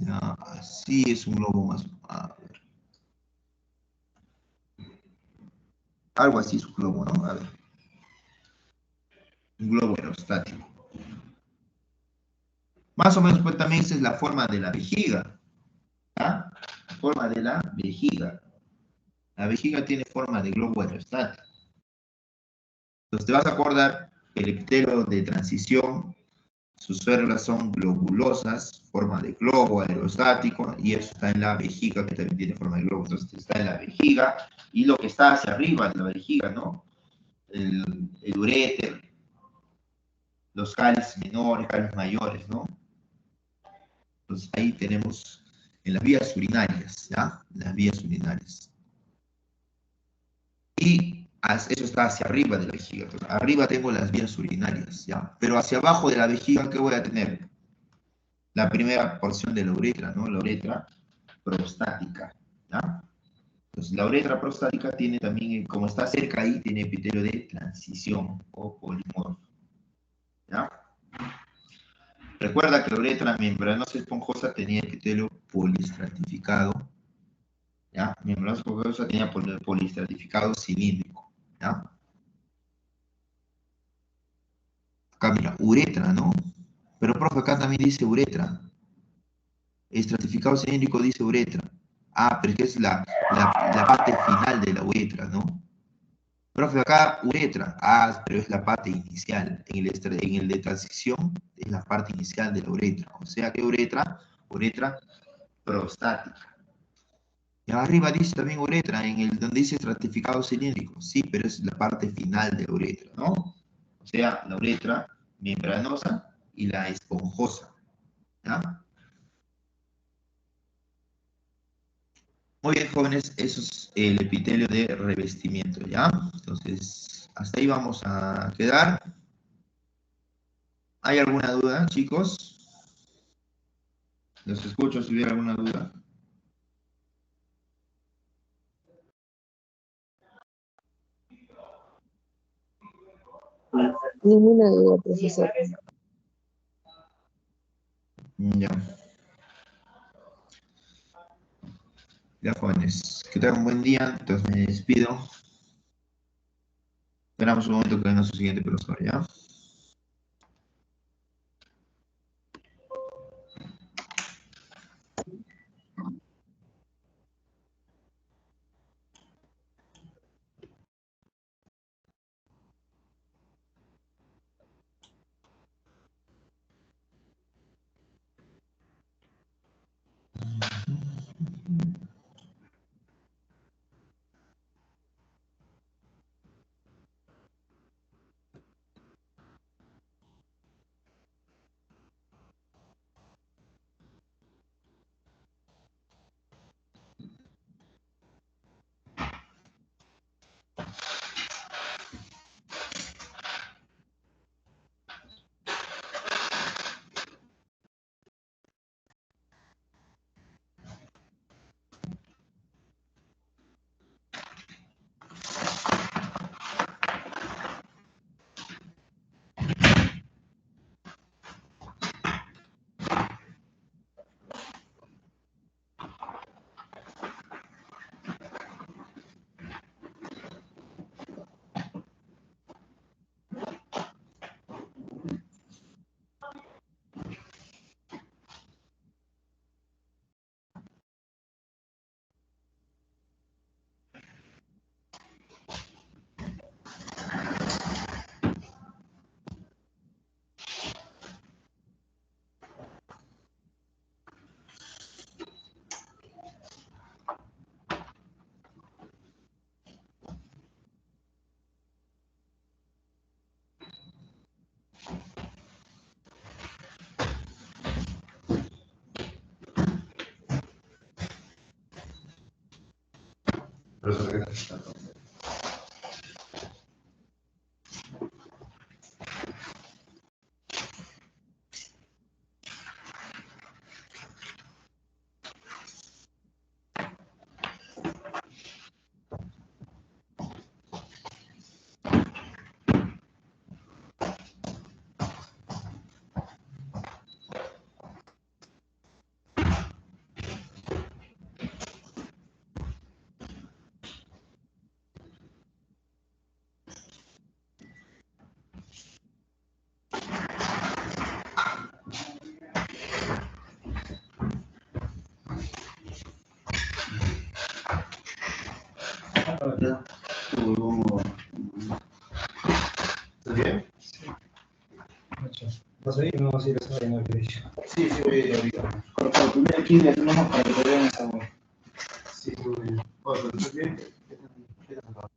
Ya, así es un globo más. A ver. Algo así es un globo, ¿no? A ver. Un globo aerostático. Más o menos, pues también esa es la forma de la vejiga. ¿Ah? La forma de la vejiga. La vejiga tiene forma de globo aerostático. Entonces te vas a acordar que el epitelio de transición, sus células son globulosas, forma de globo aerostático, y eso está en la vejiga, que también tiene forma de globo. Entonces está en la vejiga, y lo que está hacia arriba de la vejiga, ¿no? El uréter, los cálices menores, cálices mayores, ¿no? Entonces ahí tenemos en las vías urinarias, ¿ya? Las vías urinarias. Y eso está hacia arriba de la vejiga. Entonces, arriba tengo las vías urinarias, ¿ya? Pero hacia abajo de la vejiga, ¿qué voy a tener? La primera porción de la uretra, ¿no? La uretra prostática, ¿ya? Entonces, la uretra prostática tiene también, como está cerca ahí, tiene epitelio de transición o polimorfo, ¿ya? Recuerda que la uretra membranosa esponjosa tenía epitelio poliestratificado, ¿ya? Membranosa esponjosa tenía poliestratificado cilíndrico, ¿ya? Acá mira, uretra, ¿no? Pero profe, acá también dice uretra. Estratificado cilíndrico dice uretra. Ah, pero es que es la parte final de la uretra, ¿no? Profe, acá uretra. Ah, pero es la parte inicial. En el de transición es la parte inicial de la uretra. O sea que uretra, uretra prostática. Y arriba dice también uretra, donde dice estratificado cilíndrico. Sí, pero es la parte final de la uretra, ¿no? O sea, la uretra membranosa y la esponjosa, ¿ya? Muy bien, jóvenes, eso es el epitelio de revestimiento, ¿ya? Entonces, hasta ahí vamos a quedar. ¿Hay alguna duda, chicos? Los escucho si hubiera alguna duda. Ninguna duda, profesor. Ya, ya, jóvenes, que tengan un buen día. Entonces me despido. Esperamos un momento que venga su siguiente profesor, ¿ya? ¿Estás bien? ¿Vas a ir? No vas a ir a esa vaina que he dicho. Sí, sí, voy a ir ahorita. Correcto, tú vienes aquí y le hacemos para que te vean esa web. Sí, muy bien. Oye, pero ¿estás bien? ¿Qué tal?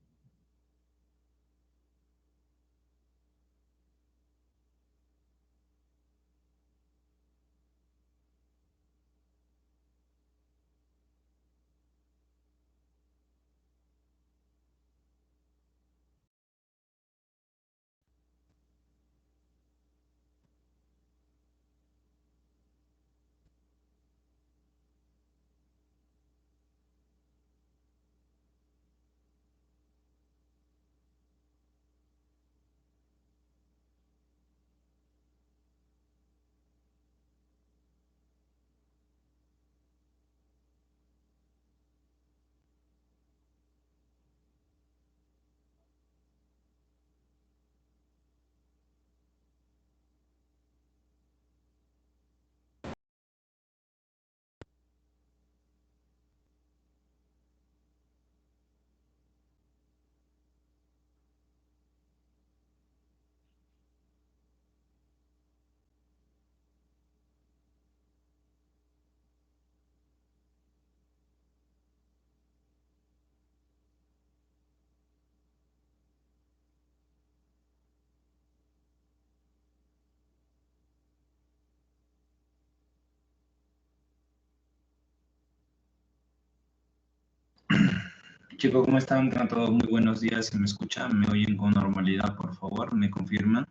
Chicos, ¿cómo están? Tengan todos muy buenos días. ¿Se me escuchan? ¿Me oyen con normalidad, por favor? ¿Me confirman?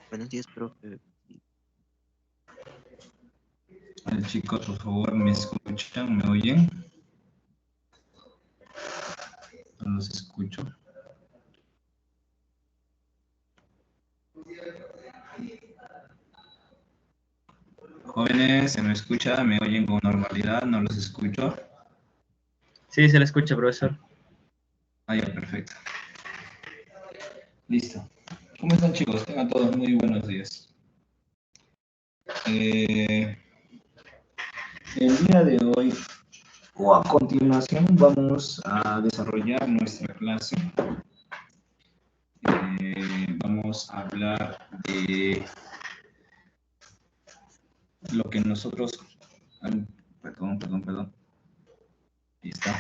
Buenos días, profe. Chicos, por favor, ¿me escuchan? ¿Me oyen? No los escucho. Jóvenes, ¿se me escucha? ¿Me oyen con normalidad? ¿No los escucho? Sí, se le escucha, profesor. Ah, ya, perfecto. Listo. ¿Cómo están, chicos? Tengan todos muy buenos días. El día de hoy, o a continuación, vamos a desarrollar nuestra clase. Vamos a hablar de lo que nosotros... Perdón. Ahí está.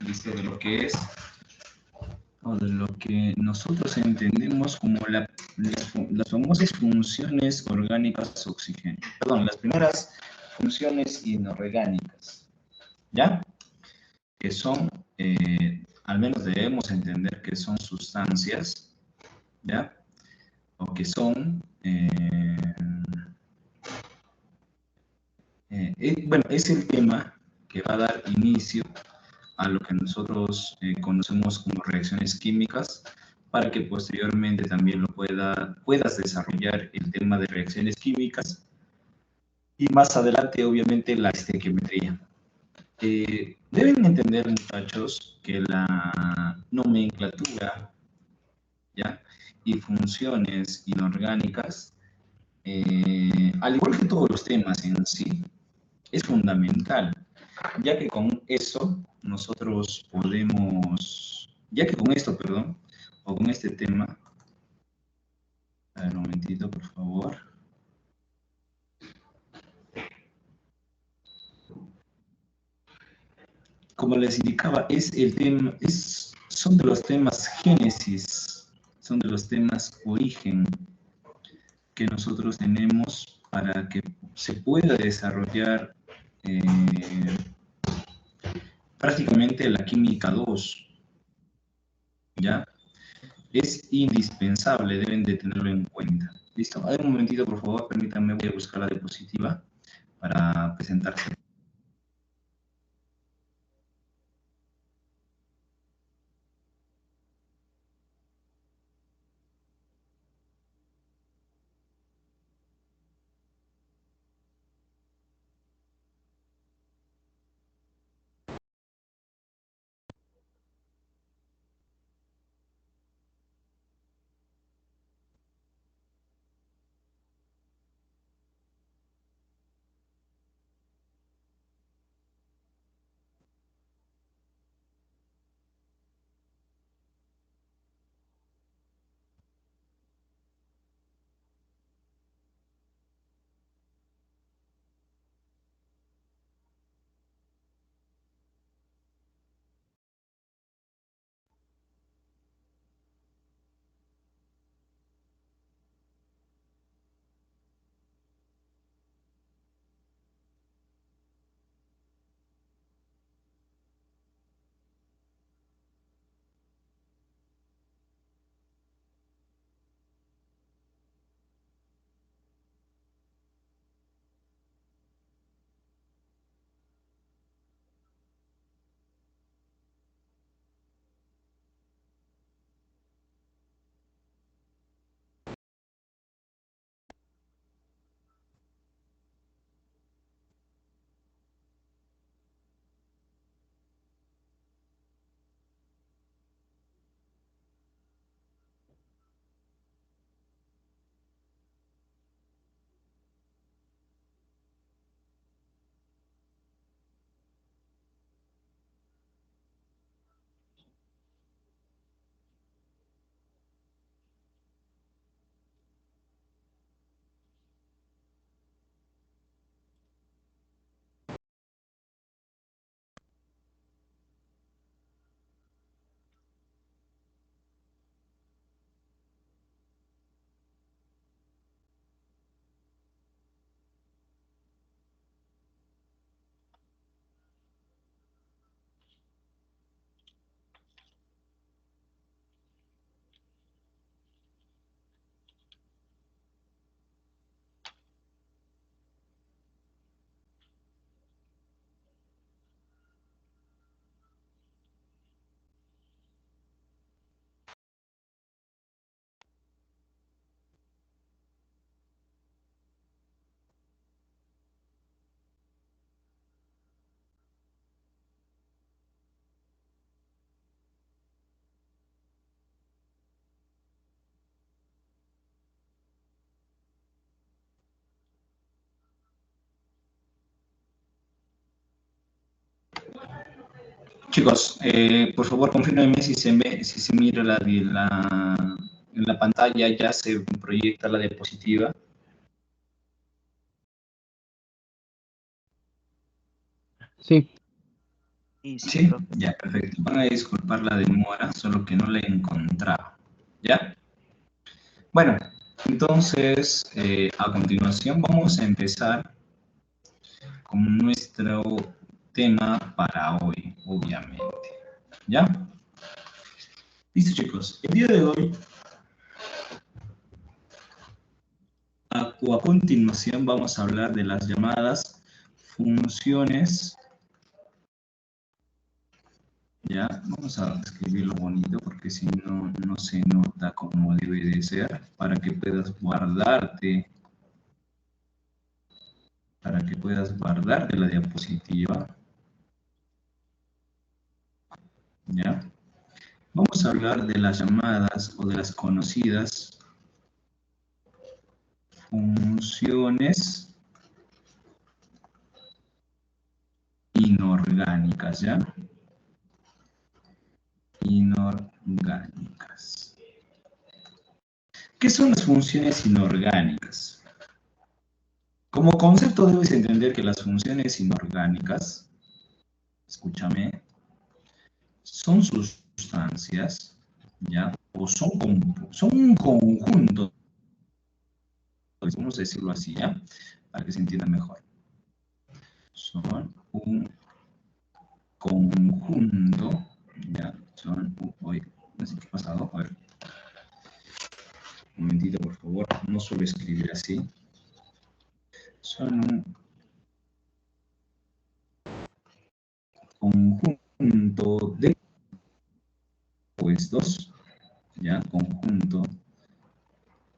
Listo, de lo que es, o de lo que nosotros entendemos como las famosas funciones orgánicas oxígeno. Perdón, las primeras funciones inorgánicas, ¿ya? Que son, al menos debemos entender que son sustancias, ¿ya? O que son, bueno, es el tema que va a dar inicio a lo que nosotros conocemos como reacciones químicas, para que posteriormente también puedas desarrollar el tema de reacciones químicas y más adelante, obviamente, la estequiometría. Deben entender, muchachos, que la nomenclatura, ¿ya? Y funciones inorgánicas, al igual que todos los temas en sí, es fundamental, ya que con eso nosotros podemos, ya que con esto, perdón, o con este tema, a ver un momentito, por favor. Como les indicaba, es el tema, son de los temas génesis, son de los temas origen que nosotros tenemos para que se pueda desarrollar prácticamente la química 2, ¿ya? Es indispensable, deben de tenerlo en cuenta. ¿Listo? A ver, un momentito, por favor, permítanme, voy a buscar la diapositiva para presentarse. Chicos, por favor, confírmenme si se mira en la pantalla, ya se proyecta la diapositiva. Sí. Sí, sí, Sí, profe. ya, perfecto. Van a disculpar la demora, solo que no la encontraba. ¿Ya? Bueno, entonces, a continuación vamos a empezar con nuestro tema para hoy, obviamente. ¿Ya? Listo, chicos. El día de hoy, a continuación, vamos a hablar de las llamadas funciones. Ya, vamos a escribirlo bonito porque si no, no se nota como debe de ser, para que puedas guardarte la diapositiva. ¿Ya? Vamos a hablar de las llamadas o de las conocidas funciones inorgánicas, ¿ya? Inorgánicas. ¿Qué son las funciones inorgánicas? Como concepto debes entender que las funciones inorgánicas, escúchame, son sustancias, ¿ya? O son un conjunto, vamos a decirlo así, ¿ya? Para que se entienda mejor. Son un conjunto, ¿ya? No sé qué ha pasado, a ver. Un momentito, por favor, no suelo escribir así. Son un conjunto de compuestos, ¿ya? Conjunto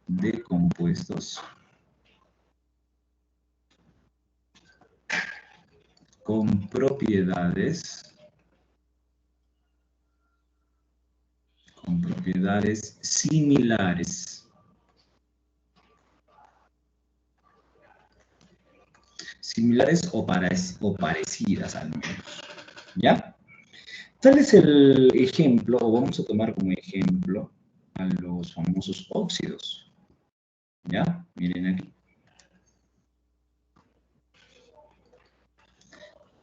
de compuestos con propiedades similares. Similares o parecidas al menos, ¿ya? Tal es el ejemplo, o vamos a tomar como ejemplo a los famosos óxidos, ¿ya? Miren aquí.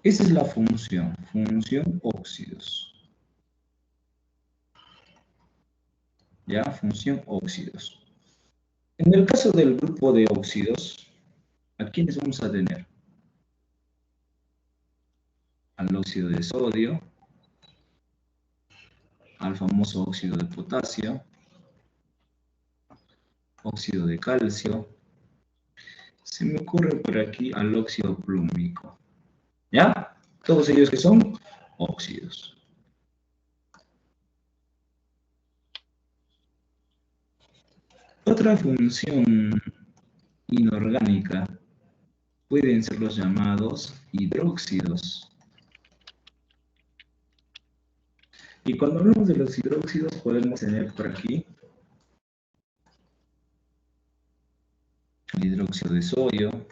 Esa es la función óxidos. ¿Ya? Función óxidos. En el caso del grupo de óxidos, ¿a quiénes vamos a tener? Al óxido de sodio, al famoso óxido de potasio, óxido de calcio. Se me ocurre por aquí al óxido plúmico. ¿Ya? Todos ellos que son óxidos. Otra función inorgánica pueden ser los llamados hidróxidos. Y cuando hablamos de los hidróxidos podemos tener por aquí el hidróxido de sodio,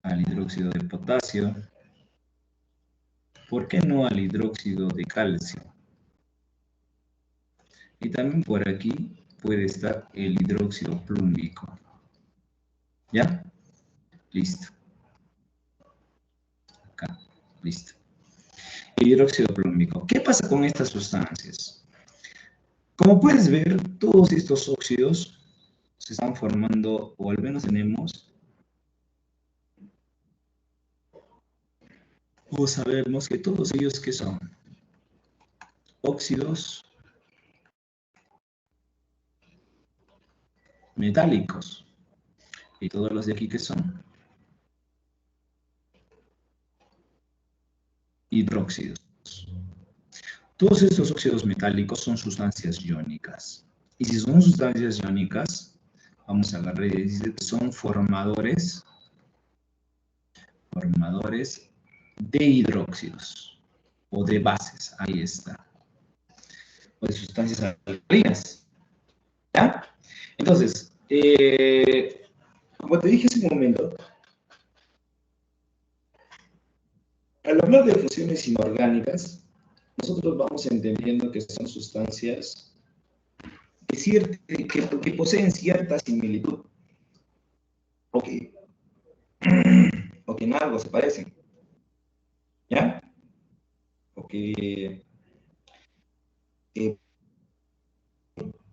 al hidróxido de potasio. ¿Por qué no al hidróxido de calcio? Y también por aquí puede estar el hidróxido plúmbico. ¿Ya? Listo. Acá, listo. El hidróxido plúmbico. ¿Qué pasa con estas sustancias? Como puedes ver, todos estos óxidos se están formando, o al menos tenemos, o sabemos que todos ellos que son óxidos metálicos. Y todos los de aquí que son hidróxidos. Todos estos óxidos metálicos son sustancias iónicas. Y si son sustancias iónicas, vamos a agarrar y decir que son formadores de hidróxidos o de bases. Ahí está. O de sustancias alcalinas. ¿Ya? Entonces, como te dije hace un momento, Al hablar de fusiones inorgánicas, nosotros vamos entendiendo que son sustancias que poseen cierta similitud, o que, o que en algo se parecen, ¿ya? O que,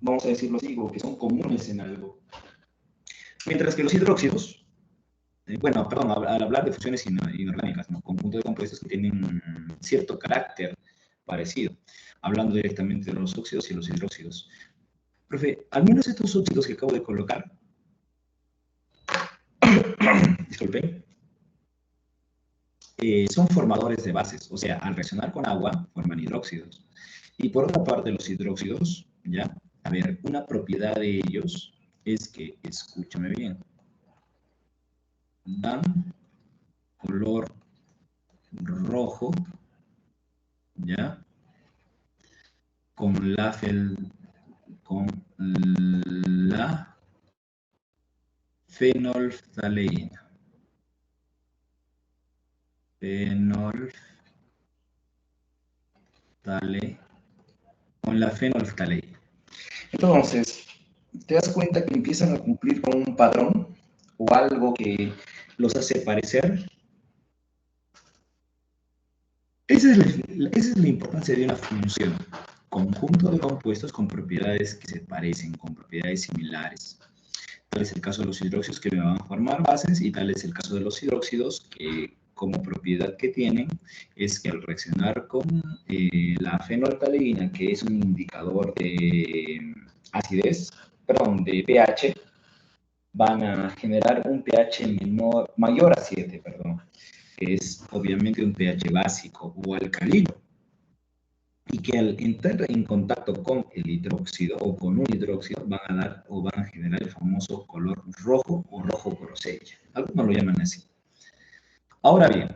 vamos a decirlo así, o que son comunes en algo. Mientras que los hidróxidos, bueno, perdón, al hablar de fusiones inorgánicas, ¿no? Conjunto de compuestos que tienen cierto carácter parecido, hablando directamente de los óxidos y los hidróxidos. Profe, al menos estos óxidos que acabo de colocar, disculpen, son formadores de bases, o sea, al reaccionar con agua forman hidróxidos. Y por otra parte, los hidróxidos, ¿ya? A ver, una propiedad de ellos es que, escúchame bien, dan color rojo, ¿ya? Con la fenolftaleína. Con la fenolftaleína. Entonces, te das cuenta que empiezan a cumplir con un patrón o algo que los hace parecer. Esa es la importancia de una función. Conjunto de compuestos con propiedades que se parecen, con propiedades similares. Tal es el caso de los hidróxidos que me van a formar bases y tal es el caso de los hidróxidos que como propiedad que tienen es que al reaccionar con la fenolftaleína, que es un indicador de acidez, perdón, de pH, van a generar un pH mayor a 7, perdón, que es obviamente un pH básico o alcalino, y que al entrar en contacto con el hidróxido o con un hidróxido van a dar o van a generar el famoso color rojo o rojo grosella. Algunos lo llaman así. Ahora bien,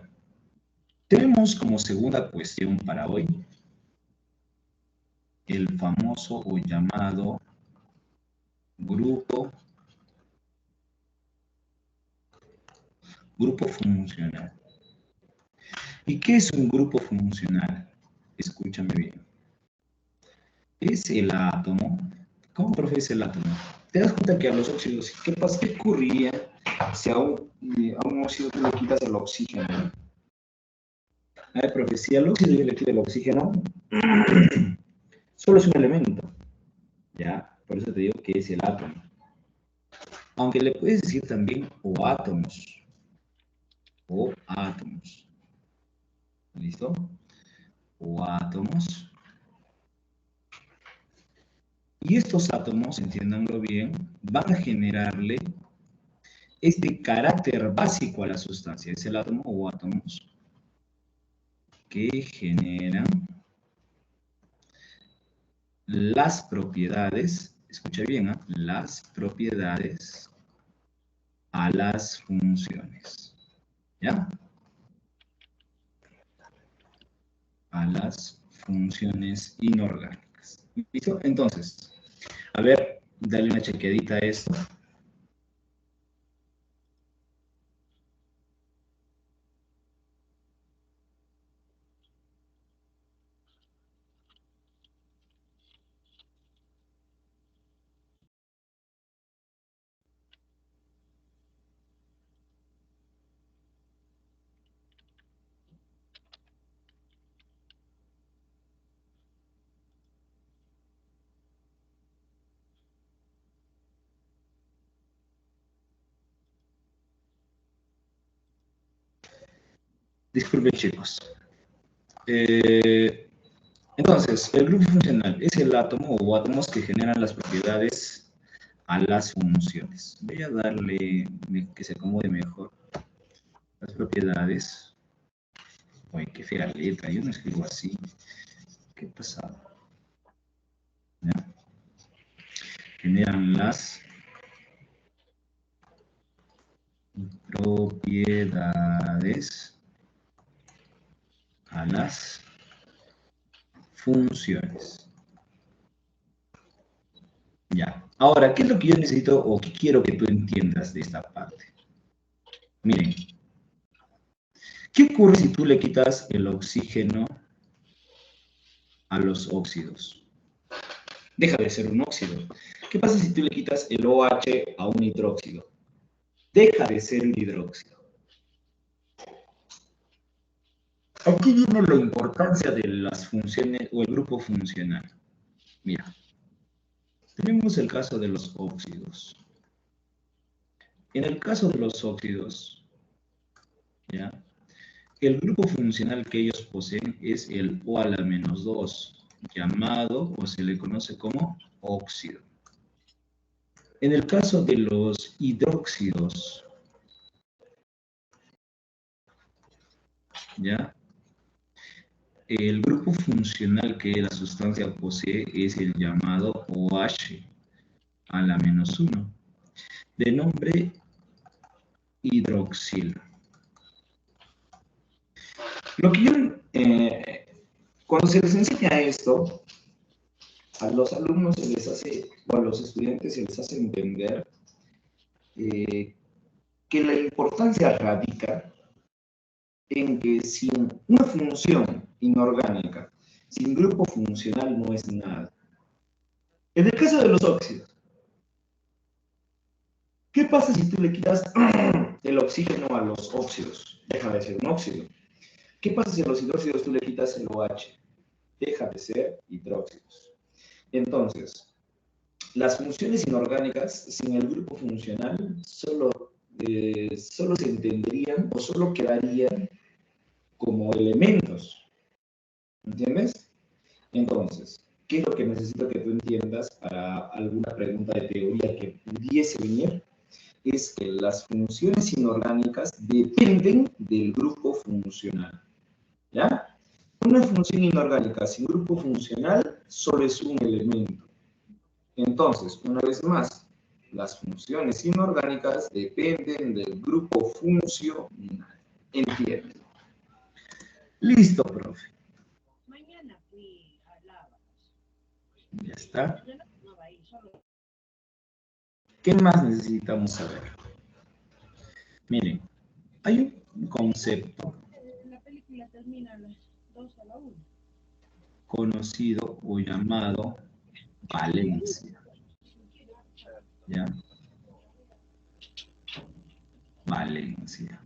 tenemos como segunda cuestión para hoy el famoso o llamado grupo funcional. ¿Y qué es un grupo funcional? Escúchame bien. Es el átomo. ¿Cómo, profe, es el átomo? Te das cuenta que a los óxidos, ¿qué ocurriría si a un óxido tú le quitas el oxígeno? A ver, profe, si al óxido yo le quito el oxígeno, solo es un elemento, ¿ya? Por eso te digo que es el átomo. Aunque le puedes decir también o átomos. ¿Listo? O átomos. Y estos átomos, entiéndanlo bien, van a generarle este carácter básico a la sustancia. Es el átomo o átomos que generan las propiedades, escucha bien, ¿eh? Las propiedades a las funciones. ¿Ya? A las funciones inorgánicas. ¿Listo? Entonces, a ver, dale una chequeadita a esto. Disculpen, chicos. Entonces, el grupo funcional es el átomo o átomos que generan las propiedades a las funciones. Voy a darle que se acomode mejor. Las propiedades. Uy, qué fea letra, yo no escribo así. ¿Qué pasa? ¿Ya? Generan las propiedades a las funciones. Ya. Ahora, ¿qué es lo que yo necesito o qué quiero que tú entiendas de esta parte? Miren, ¿Qué ocurre si tú le quitas el oxígeno a los óxidos? Deja de ser un óxido. ¿Qué pasa si tú le quitas el OH a un hidróxido? Deja de ser un hidróxido. Aquí viene la importancia de las funciones o el grupo funcional. Mira, tenemos el caso de los óxidos. En el caso de los óxidos, ¿ya? El grupo funcional que ellos poseen es el O a la menos 2, llamado o se le conoce como óxido. En el caso de los hidróxidos, ¿ya? El grupo funcional que la sustancia posee es el llamado OH a la menos 1, de nombre hidroxilo. Lo que yo, cuando se les enseña esto, a los alumnos se les hace, o a los estudiantes se les hace entender que la importancia radica en que sin una función inorgánica, sin grupo funcional no es nada. En el caso de los óxidos, ¿qué pasa si tú le quitas el oxígeno a los óxidos? Deja de ser un óxido. ¿Qué pasa si a los hidróxidos tú le quitas el OH? Deja de ser hidróxidos. Entonces, las funciones inorgánicas sin el grupo funcional solo se entenderían o solo quedarían como elementos. ¿Entiendes? Entonces, ¿qué es lo que necesito que tú entiendas para alguna pregunta de teoría que pudiese venir? Es que las funciones inorgánicas dependen del grupo funcional. ¿Ya? Una función inorgánica sin grupo funcional solo es un elemento. Entonces, una vez más, las funciones inorgánicas dependen del grupo funcional. ¿Entienden? Listo, profe. Ya está. ¿Qué más necesitamos saber? Miren, hay un concepto conocido o llamado valencia. ¿Ya? Valencia.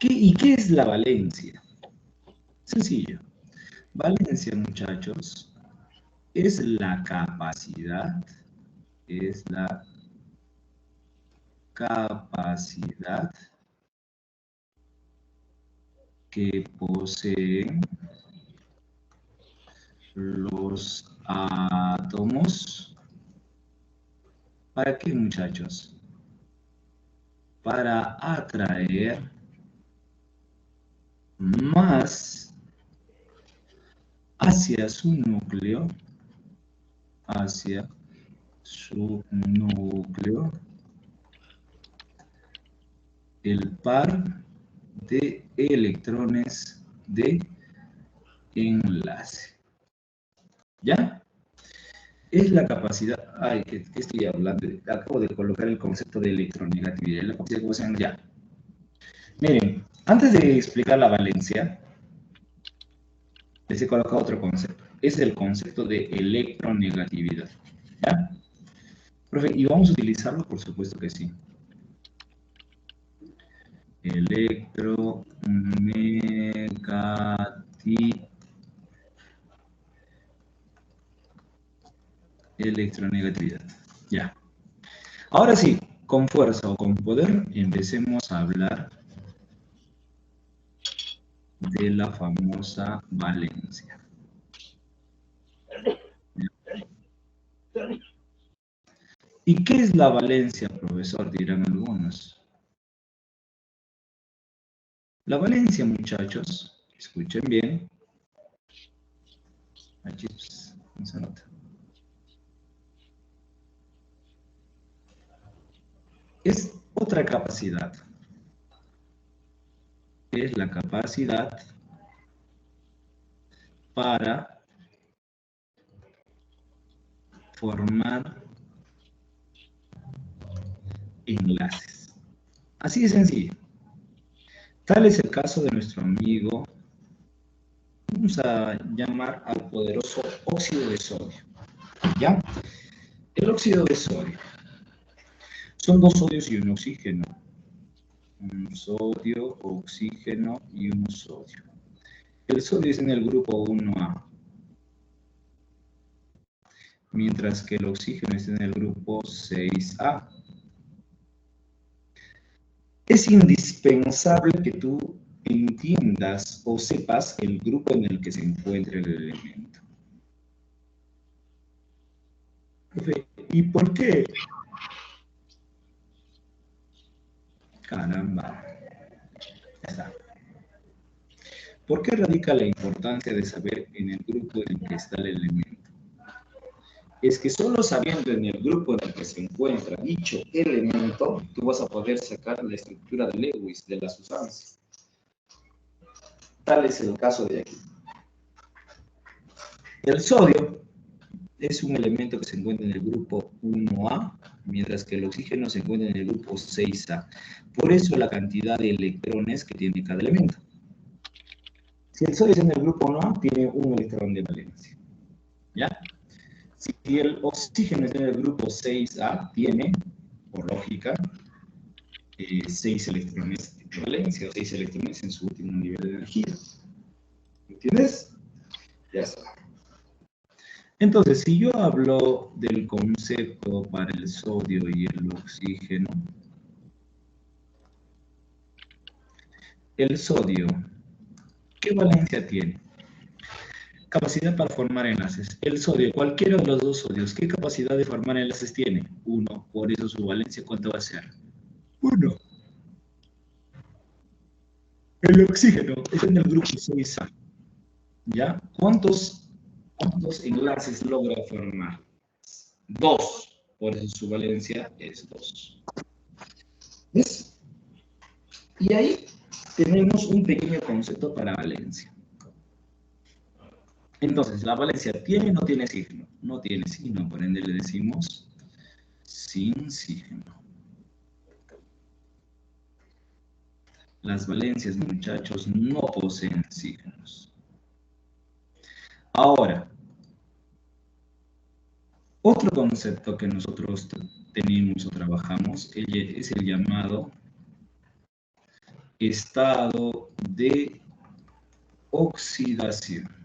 ¿Y qué es la valencia? Sencillo. Valencia, muchachos, es la capacidad que poseen los átomos. ¿Para qué, muchachos? Para atraer más hacia su núcleo, el par de electrones de enlace. ¿Ya? Es la capacidad, ¿qué estoy hablando? Acabo de colocar el concepto de electronegatividad, la capacidad que poseen ya. Miren, antes de explicar la valencia, les he colocado otro concepto. Es el concepto de electronegatividad. ¿Ya? Profe, ¿y vamos a utilizarlo? Por supuesto que sí. Electronegatividad. Ya. Ahora sí, con fuerza o con poder, empecemos a hablar de la famosa valencia. ¿Y qué es la valencia, profesor? Dirán algunos. La valencia, muchachos, escuchen bien. Aquí no se nota. Es otra capacidad. Es la capacidad para formar enlaces. Así de sencillo. Tal es el caso de nuestro amigo, vamos a llamar al poderoso óxido de sodio. ¿Ya? El óxido de sodio. Son dos sodios y un oxígeno. Un sodio, oxígeno y un sodio. El sodio es en el grupo 1A, mientras que el oxígeno es en el grupo 6A. Es indispensable que tú entiendas o sepas el grupo en el que se encuentra el elemento. ¿Y por qué? Caramba. Ya está. ¿Por qué radica la importancia de saber en el grupo en el que está el elemento? Es que solo sabiendo en el grupo en el que se encuentra dicho elemento, tú vas a poder sacar la estructura de Lewis de la sustancia. Tal es el caso de aquí. El sodio es un elemento que se encuentra en el grupo 1A, mientras que el oxígeno se encuentra en el grupo 6A. Por eso la cantidad de electrones que tiene cada elemento. Si el sodio es en el grupo 1A, tiene un electrón de valencia. ¿Ya? Si el oxígeno es en el grupo 6A, tiene, por lógica, 6 electrones de valencia, o 6 electrones en su último nivel de energía. ¿Entiendes? Ya está. Entonces, si yo hablo del concepto para el sodio y el oxígeno, el sodio, ¿qué valencia tiene? Capacidad para formar enlaces. El sodio, cualquiera de los dos sodios, ¿qué capacidad de formar enlaces tiene? 1. Por eso su valencia, ¿cuánto va a ser? 1. El oxígeno es en el grupo 6A. ¿Ya? ¿Cuántos enlaces logra formar? 2. Por eso su valencia es 2. ¿Ves? Y ahí tenemos un pequeño concepto para valencia. Entonces, ¿la valencia tiene o no tiene signo? No tiene signo, por ende le decimos sin signo. Las valencias, muchachos, no poseen signos. Ahora, otro concepto que nosotros tenemos o trabajamos es el llamado estado de oxidación.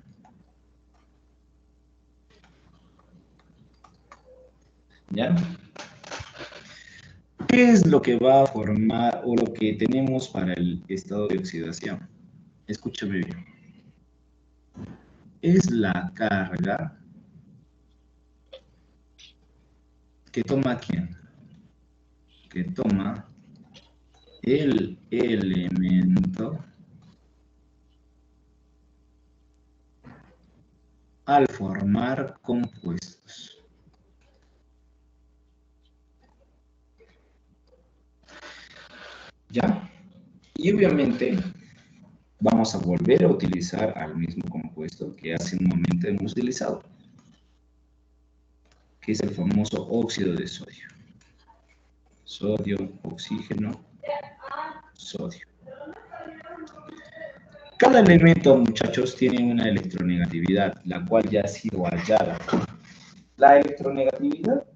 ¿Ya? ¿Qué es lo que va a formar o lo que tenemos para el estado de oxidación? Escúchame bien. Es la carga que toma ¿quién? Que toma el elemento al formar compuestos. ¿Ya? Y obviamente vamos a volver a utilizar al mismo compuesto que hace un momento hemos utilizado, que es el famoso óxido de sodio. Sodio, oxígeno, sodio. Cada elemento, muchachos, tiene una electronegatividad, la cual ya ha sido hallada. La electronegatividad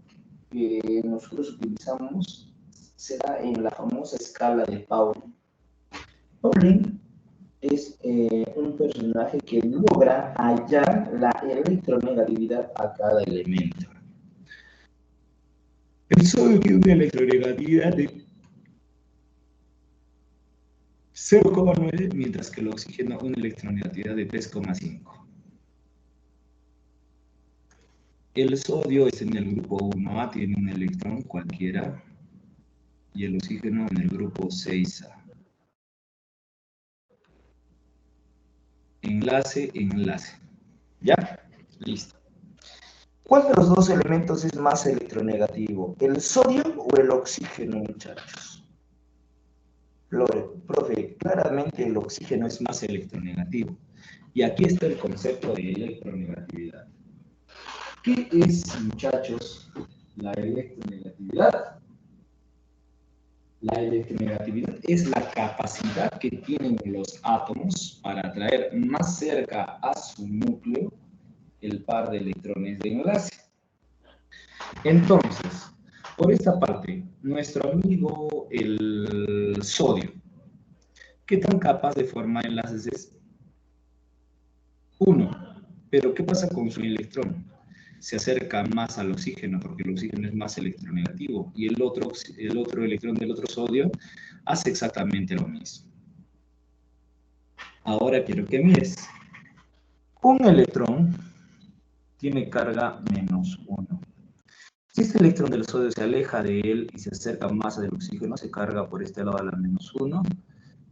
que nosotros utilizamos se da en la famosa escala de Pauling. Pauling es un personaje que logra hallar la electronegatividad a cada elemento. El sodio tiene una electronegatividad de 0,9, mientras que el oxígeno una electronegatividad de 3,5. El sodio es en el grupo 1A, tiene un electrón cualquiera, y el oxígeno en el grupo 6A. Enlace, enlace. ¿Ya? Listo. ¿Cuál de los dos elementos es más electronegativo? ¿El sodio o el oxígeno, muchachos? Profe, claramente el oxígeno es más electronegativo. Y aquí está el concepto de electronegatividad. ¿Qué es, muchachos, la electronegatividad? La electronegatividad es la capacidad que tienen los átomos para atraer más cerca a su núcleo el par de electrones de enlace. Entonces, por esta parte, nuestro amigo el sodio, ¿qué tan capaz de formar enlaces es? 1. Pero ¿qué pasa con su electrón? Se acerca más al oxígeno porque el oxígeno es más electronegativo y el otro electrón del otro sodio hace exactamente lo mismo. Ahora quiero que mires. Un electrón tiene carga -1. Si este electrón del sodio se aleja de él y se acerca más al oxígeno, se carga por este lado a la -1.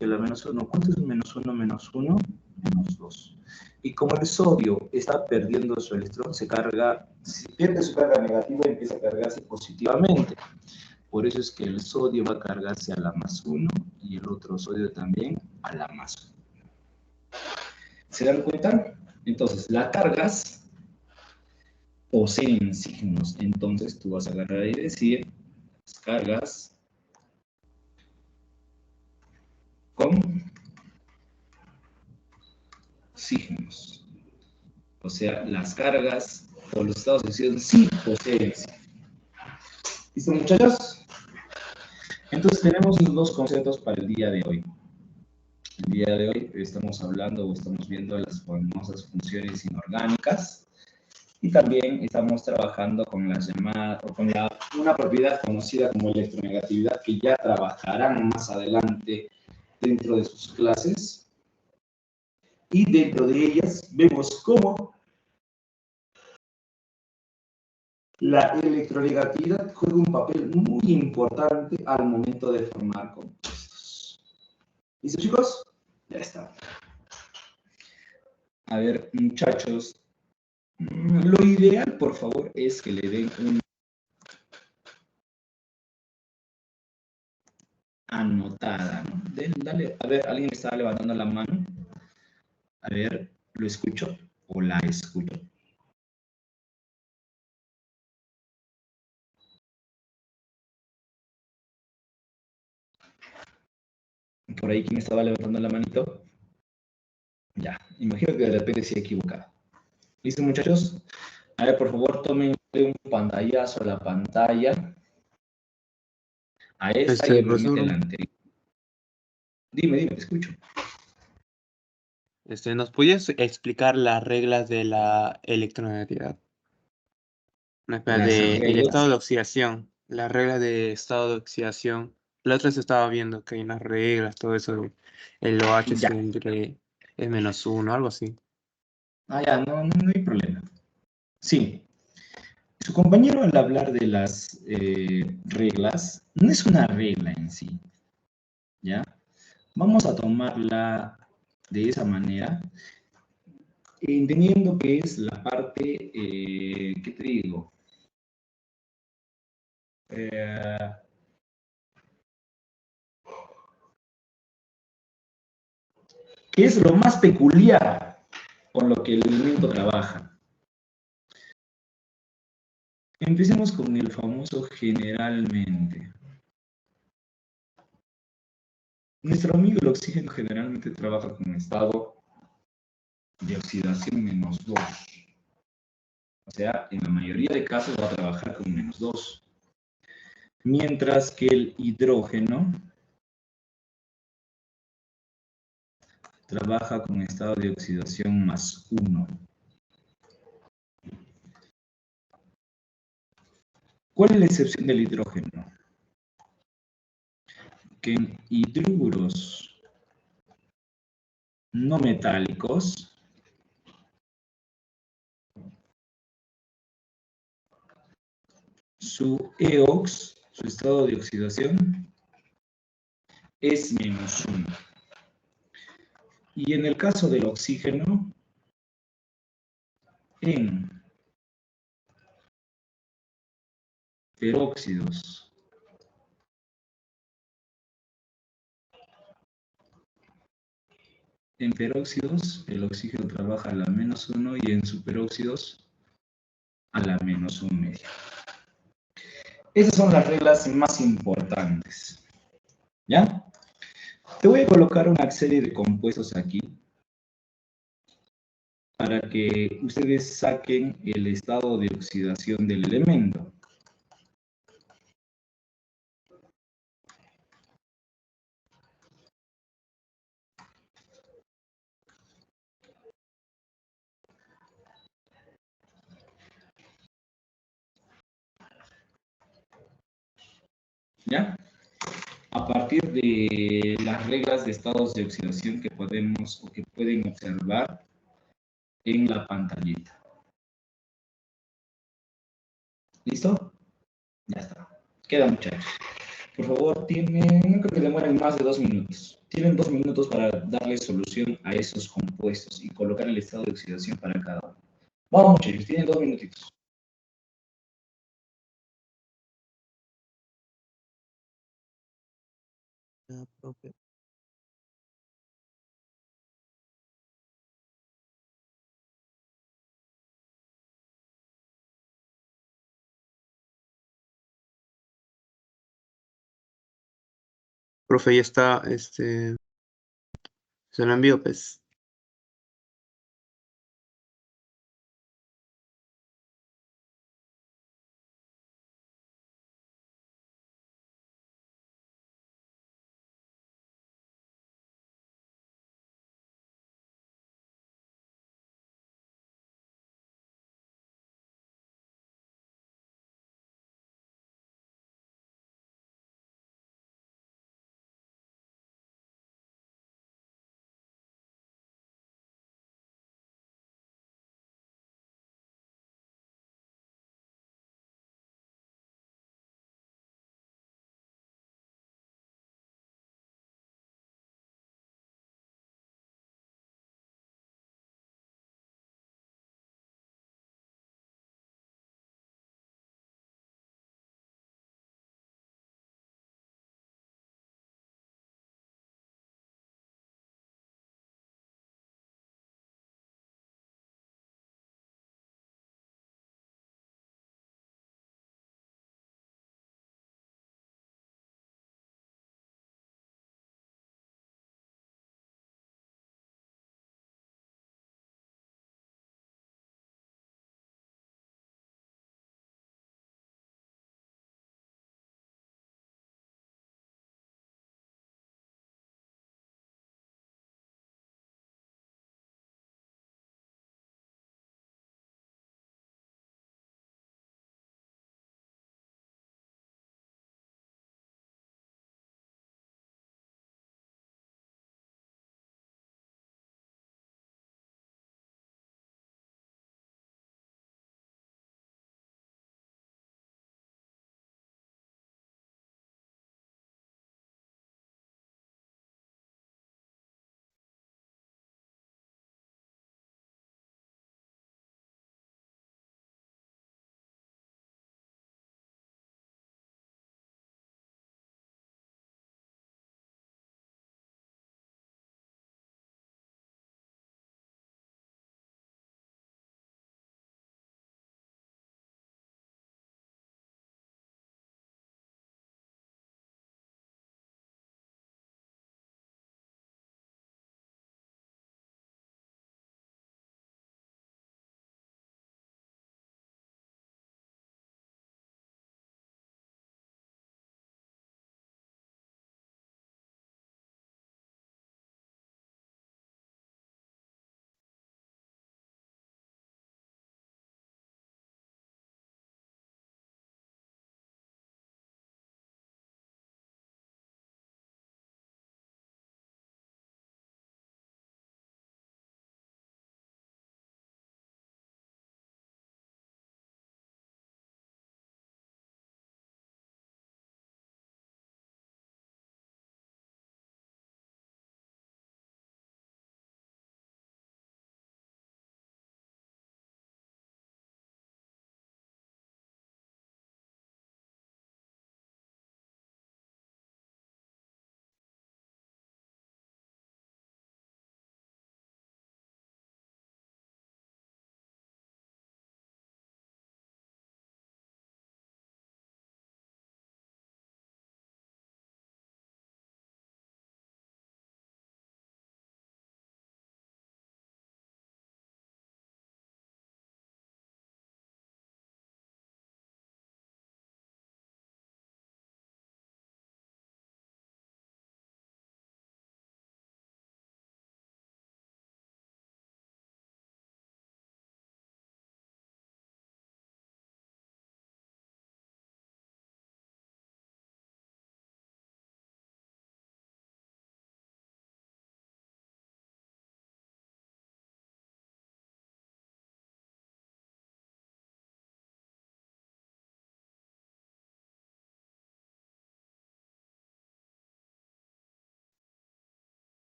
Y a la -1, ¿cuánto es -1 menos 1? -2. Y como el sodio está perdiendo su electrón, se carga, si pierde su carga negativa, empieza a cargarse positivamente. Por eso es que el sodio va a cargarse a la +1 y el otro sodio también a la +1. ¿Se dan cuenta? Entonces, las cargas poseen signos. Entonces, tú vas a agarrar y decir, las cargas con signos. O sea, las cargas o los estados de acción sí poseen signos. ¿Listo, muchachos? Entonces, tenemos los dos conceptos para el día de hoy. El día de hoy estamos hablando o estamos viendo las famosas funciones inorgánicas y también estamos trabajando con la llamada, o con una propiedad conocida como electronegatividad que ya trabajarán más adelante dentro de sus clases. Y dentro de ellas vemos cómo la electronegatividad juega un papel muy importante al momento de formar compuestos. ¿Listo, chicos? Ya está. A ver, muchachos, lo ideal, por favor, es que le den una anotada, ¿no? Dale, a ver, ¿alguien está levantando la mano? A ver, ¿lo escucho o la escucho? Por ahí, ¿quién estaba levantando la manito? Ya, imagino que de repente se ha equivocado. ¿Listo, muchachos? A ver, por favor, tomen un pantallazo a la pantalla. A esta y obviamente la anterior. Dime, te escucho. ¿Nos podías explicar las reglas de la electronegatividad? No, espera, Las el reglas. estado de oxidación. La regla de estado de oxidación. La otra se estaba viendo que hay unas reglas, todo eso. El OH Ya. siempre es -1, algo así. Ah, ya, no hay problema. Sí. Su compañero al hablar de las reglas, no es una regla en sí, ¿ya? Vamos a tomarla de esa manera, entendiendo que es la parte, ¿qué te digo? Que es lo más peculiar con lo que el elemento trabaja. Empecemos con el famoso generalmente. Nuestro amigo el oxígeno generalmente trabaja con estado de oxidación -2. O sea, en la mayoría de casos va a trabajar con -2. Mientras que el hidrógeno trabaja con estado de oxidación +1. ¿Cuál es la excepción del hidrógeno? Que en hidruros no metálicos su EOX, su estado de oxidación, es -1. Y en el caso del oxígeno, en peróxidos el oxígeno trabaja a la -1 y en superóxidos a la -1,5. Esas son las reglas más importantes. ¿Ya? Te voy a colocar una serie de compuestos aquí para que ustedes saquen el estado de oxidación del elemento. ¿Ya? A partir de las reglas de estados de oxidación que podemos o que pueden observar en la pantallita. ¿Listo? Ya está. Queda, muchachos. Por favor, no creo que demoren más de 2 minutos. Tienen 2 minutos para darle solución a esos compuestos y colocar el estado de oxidación para cada uno. Vamos, muchachos, tienen 2 minutitos. Ah, profe. Profe, ya está, se lo envío, pues.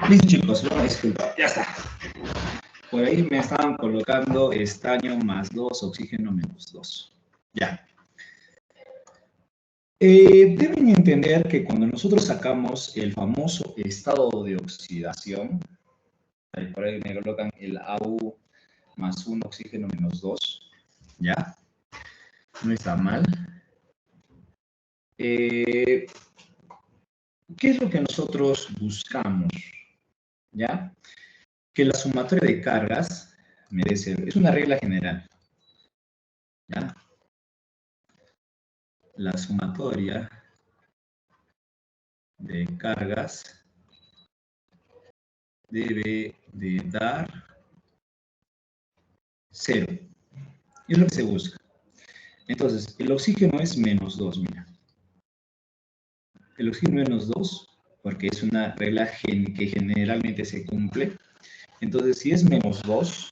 Listo, chicos, una disculpa, ya está. Por ahí me estaban colocando estaño más 2, oxígeno menos 2. Ya. Deben entender que cuando nosotros sacamos el famoso estado de oxidación, por ahí me colocan el AU más 1, oxígeno menos 2, ¿ya? No está mal. ¿Qué es lo que nosotros buscamos? ¿Ya? Que la sumatoria de cargas es una regla general. ¿Ya? La sumatoria de cargas debe de dar 0. Y es lo que se busca. Entonces, el oxígeno es menos 2, mira. El oxígeno menos 2, porque es una regla que generalmente se cumple. Entonces, si es menos 2,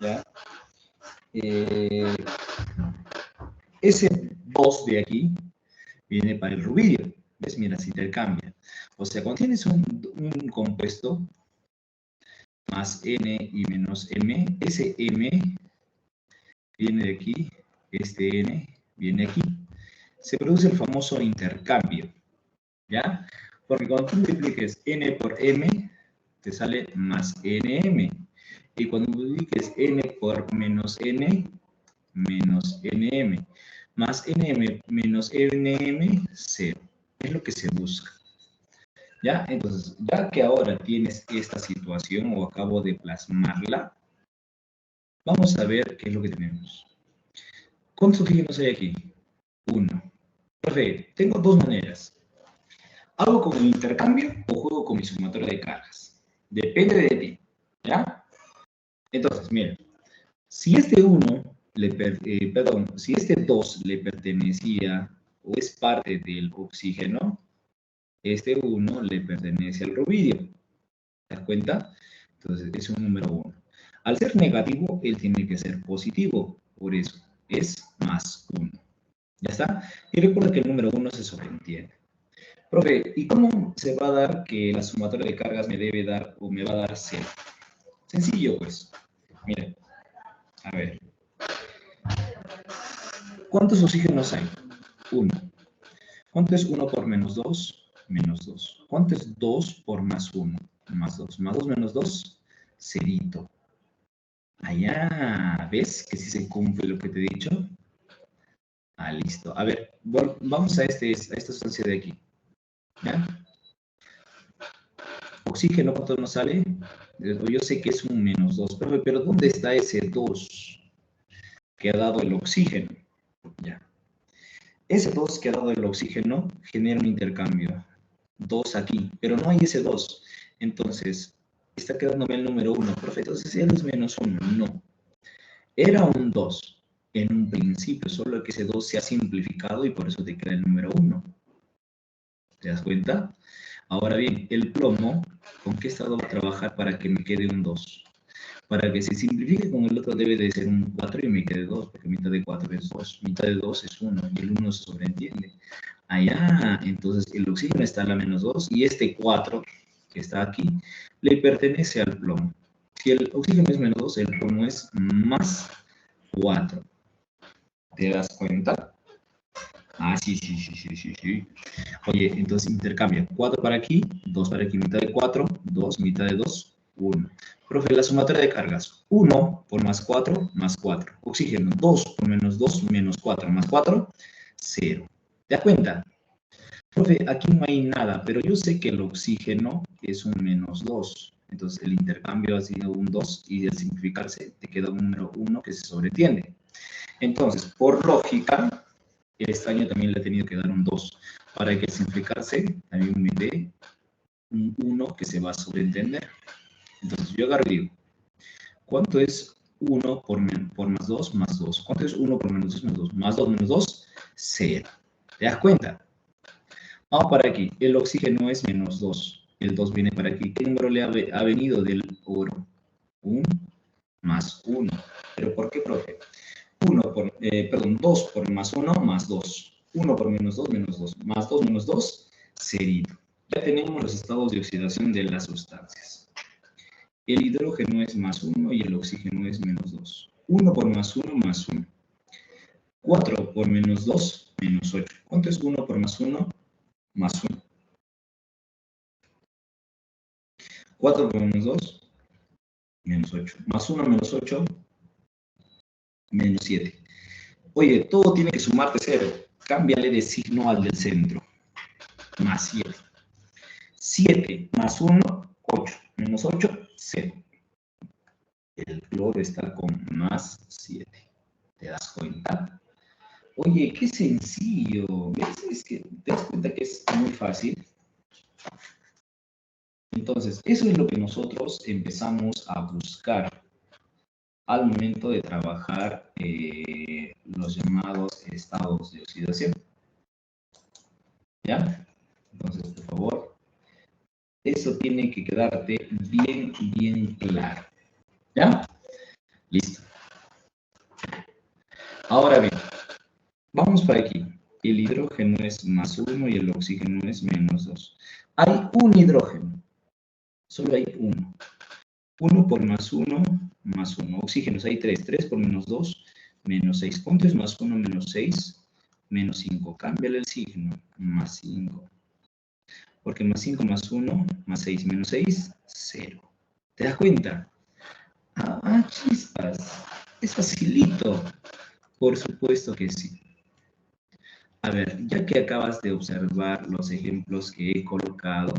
¿ya? Ese 2 de aquí viene para el rubidio. ¿Ves? Mira, se intercambia. O sea, cuando tienes un compuesto más N y menos M, ese M viene de aquí, este N viene aquí. Se produce el famoso intercambio, ¿ya? Porque cuando tú multipliques N por M, te sale más NM. Y cuando multipliques N por menos N, menos NM. Más NM menos NM, 0. Es lo que se busca. ¿Ya? Entonces, ya que ahora tienes esta situación o acabo de plasmarla, vamos a ver qué es lo que tenemos. ¿Cuántos oxígenos hay aquí? 1. Perfecto. Tengo dos maneras. ¿Hago con el intercambio o juego con mi sumatoria de cargas? Depende de ti. ¿Ya? Entonces, mira. Si este 1, si este 2 le pertenecía o es parte del oxígeno, este 1 le pertenece al rubidio. ¿Te das cuenta? Entonces, es un número 1. Al ser negativo, él tiene que ser positivo. Por eso, es más 1. ¿Ya está? Y recuerda que el número 1 se sobreentiende. Profe, ¿y cómo se va a dar que la sumatoria de cargas me debe dar o me va a dar 0? Sencillo, pues. Miren. A ver. ¿Cuántos oxígenos hay? 1. ¿Cuánto es 1 por menos 2? Menos 2. ¿Cuánto es 2 por más 1? Más 2. Más 2 menos 2, cerito. Allá, ¿ves que sí se cumple lo que te he dicho? Ah, listo. A ver, vamos a esta sustancia de aquí. ¿Ya? Oxígeno, ¿cuánto nos sale? Yo sé que es un menos 2, pero ¿dónde está ese 2 que ha dado el oxígeno? Ya. Ese 2 que ha dado el oxígeno genera un intercambio. 2 aquí, pero no hay ese 2. Entonces, está quedándome el número 1. Perfecto, entonces él es menos 1. No. Era un 2 en un principio, solo que ese 2 se ha simplificado y por eso te queda el número 1. ¿Te das cuenta? Ahora bien, el plomo, ¿con qué estado va a trabajar para que me quede un 2? Para que se simplifique con el otro debe de ser un 4 y me quede 2, porque mitad de 4 es 2, mitad de 2 es 1, y el 1 se sobreentiende. Allá, entonces el oxígeno está a la menos 2, y este 4, que está aquí, le pertenece al plomo. Si el oxígeno es menos 2, el plomo es más 4. ¿Te das cuenta? Ah, sí. Oye, entonces intercambia 4 para aquí, 2 para aquí, mitad de 4, 2, mitad de 2, 1. Profe, la sumatoria de cargas, 1 por más 4, más 4. Oxígeno, 2 por menos 2, menos 4, más 4, 0. ¿Te das cuenta? Profe, aquí no hay nada, pero yo sé que el oxígeno es un menos 2. Entonces el intercambio ha sido un 2 y al simplificarse te queda un número 1 que se sobreentiende. Entonces, por lógica, el estaño también le ha tenido que dar un 2 para que al simplificarse también me dé un 1 que se va a sobreentender. Entonces yo agarro y digo, ¿cuánto es 1 por más 2 más 2? ¿Cuánto es 1 por menos 2 menos 2? Más 2 menos 2, 0. ¿Te das cuenta? Vamos para aquí. El oxígeno es menos 2. El 2 viene para aquí. ¿Qué número le ha venido del oro? 1 más 1. ¿Pero por qué, profe? 2 por más 1, más 2. 1 por menos 2, menos 2. Más 2 menos 2, 0. Ya tenemos los estados de oxidación de las sustancias. El hidrógeno es +1 y el oxígeno es -2. 1 por +1, +1. 4 por -2, -8. ¿Cuánto es 1 por +1? +1. 4 por -2, -8. +1 menos 8, -7. Oye, todo tiene que sumarte 0. Cámbiale de signo al del centro. +7. 7 más 1, 8. Menos 8, 0. El cloro está con +7. ¿Te das cuenta? Oye, qué sencillo. ¿Ves? Es que te das cuenta que es muy fácil. Entonces, eso es lo que nosotros empezamos a buscar al momento de trabajar los llamados estados de oxidación. ¿Ya? Entonces, por favor, eso tiene que quedarte bien, bien claro. ¿Ya? Listo. Ahora bien, vamos para aquí. El hidrógeno es +1 y el oxígeno es -2. Hay un hidrógeno. Solo hay uno. 1 por +1, +1. Oxígenos hay 3. 3 por -2, -6. ¿Cuánto es +1 menos 6? -5. Cámbiale el signo. +5. Porque +5 más 1, +6 menos 6, 0. ¿Te das cuenta? Chispas. Es facilito. Por supuesto que sí. A ver, ya que acabas de observar los ejemplos que he colocado,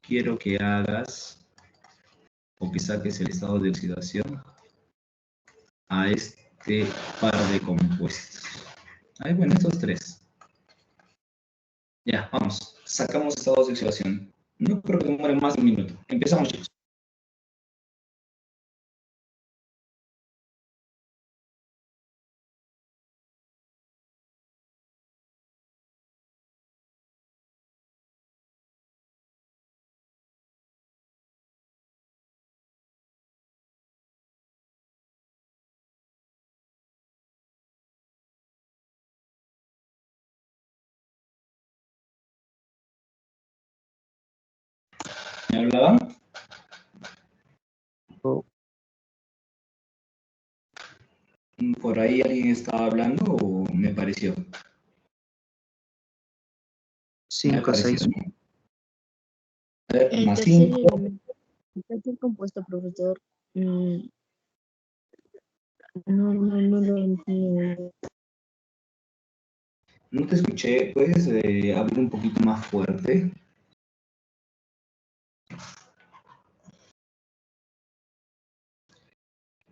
quiero que hagas o que saques el estado de oxidación a este par de compuestos. Ay, bueno, estos tres. Ya, vamos. Sacamos estados de oxidación. No creo que demore más de un minuto. Empezamos, chicos. ¿Me hablaban? ¿Por ahí alguien estaba hablando o me pareció? Me 5, 6. pareció. A ver, El más tercer 5. elemento, el tercer compuesto, profesor, no lo entiendo. No te escuché. ¿Puedes hablar un poquito más fuerte?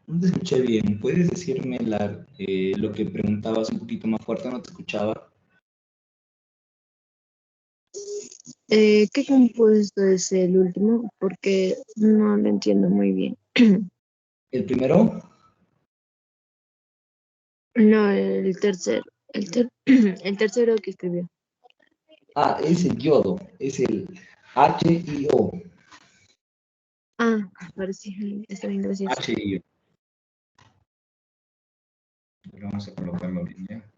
No te escuché bien. ¿Puedes decirme lo que preguntabas un poquito más fuerte? No te escuchaba. ¿Qué compuesto es el último? Porque no lo entiendo muy bien. ¿El primero? No, el tercero. El tercero que escribió. Es el yodo. Es el HIO. Parece. Está bien, gracias. HIO. Vamos a colocarlo bien, ¿ya?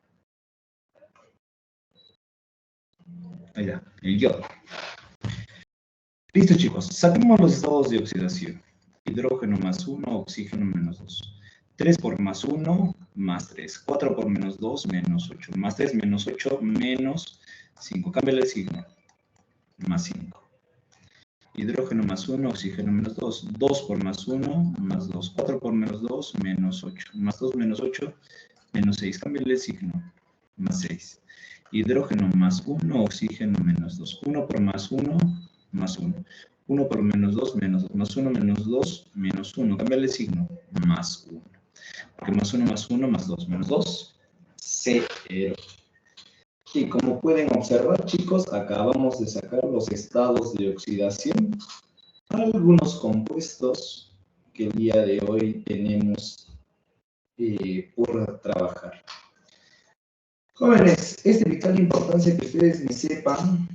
Ahí está, el yodo. Listo, chicos. Saquemos los estados de oxidación. Hidrógeno +1, oxígeno -2. 3 por +1, +3. 4 por -2, -8. +3, -8, -5. Cámbiale el signo. +5. Hidrógeno +1, oxígeno -2. 2 por +1, +2. 4 por -2, -8. +2, -8, -6. Cámbiale el signo. +6. Hidrógeno +1, oxígeno -2. 1 por +1, +1. 1 por -2, -2. +1, -2, -1. Cámbiale el signo. +1. Porque +1, +1, +2, -2, 0. Y como pueden observar, chicos, acabamos de sacar los estados de oxidación para algunos compuestos que el día de hoy tenemos por trabajar. Jóvenes, es de vital importancia que ustedes me sepan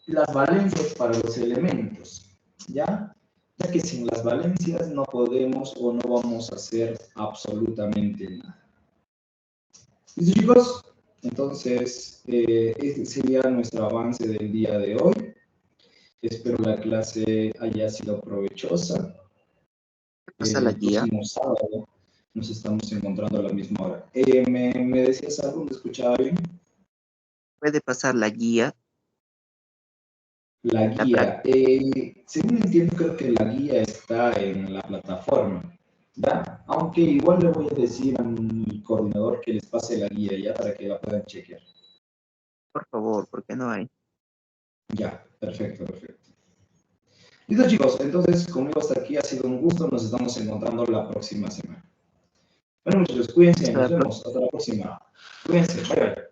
las valencias para los elementos, ¿ya? Ya que sin las valencias no podemos o no vamos a hacer absolutamente nada. ¿Listo, chicos? Entonces, este sería nuestro avance del día de hoy. Espero la clase haya sido provechosa. Pasa la El guía. próximo sábado nos estamos encontrando a la misma hora. ¿Me decías algo? ¿Me escuchaba bien? Puede pasar la guía, La la práctica. guía. Según entiendo, creo que la guía está en la plataforma, ¿ya? Aunque igual le voy a decir a mi coordinador que les pase la guía ya para que la puedan chequear. Por favor, porque no hay. Ya, perfecto, perfecto. Listo, chicos, entonces conmigo hasta aquí ha sido un gusto. Nos estamos encontrando la próxima semana. Bueno, muchachos, cuídense, Hasta nos la próxima. vemos. Hasta la próxima. Cuídense, bye bye.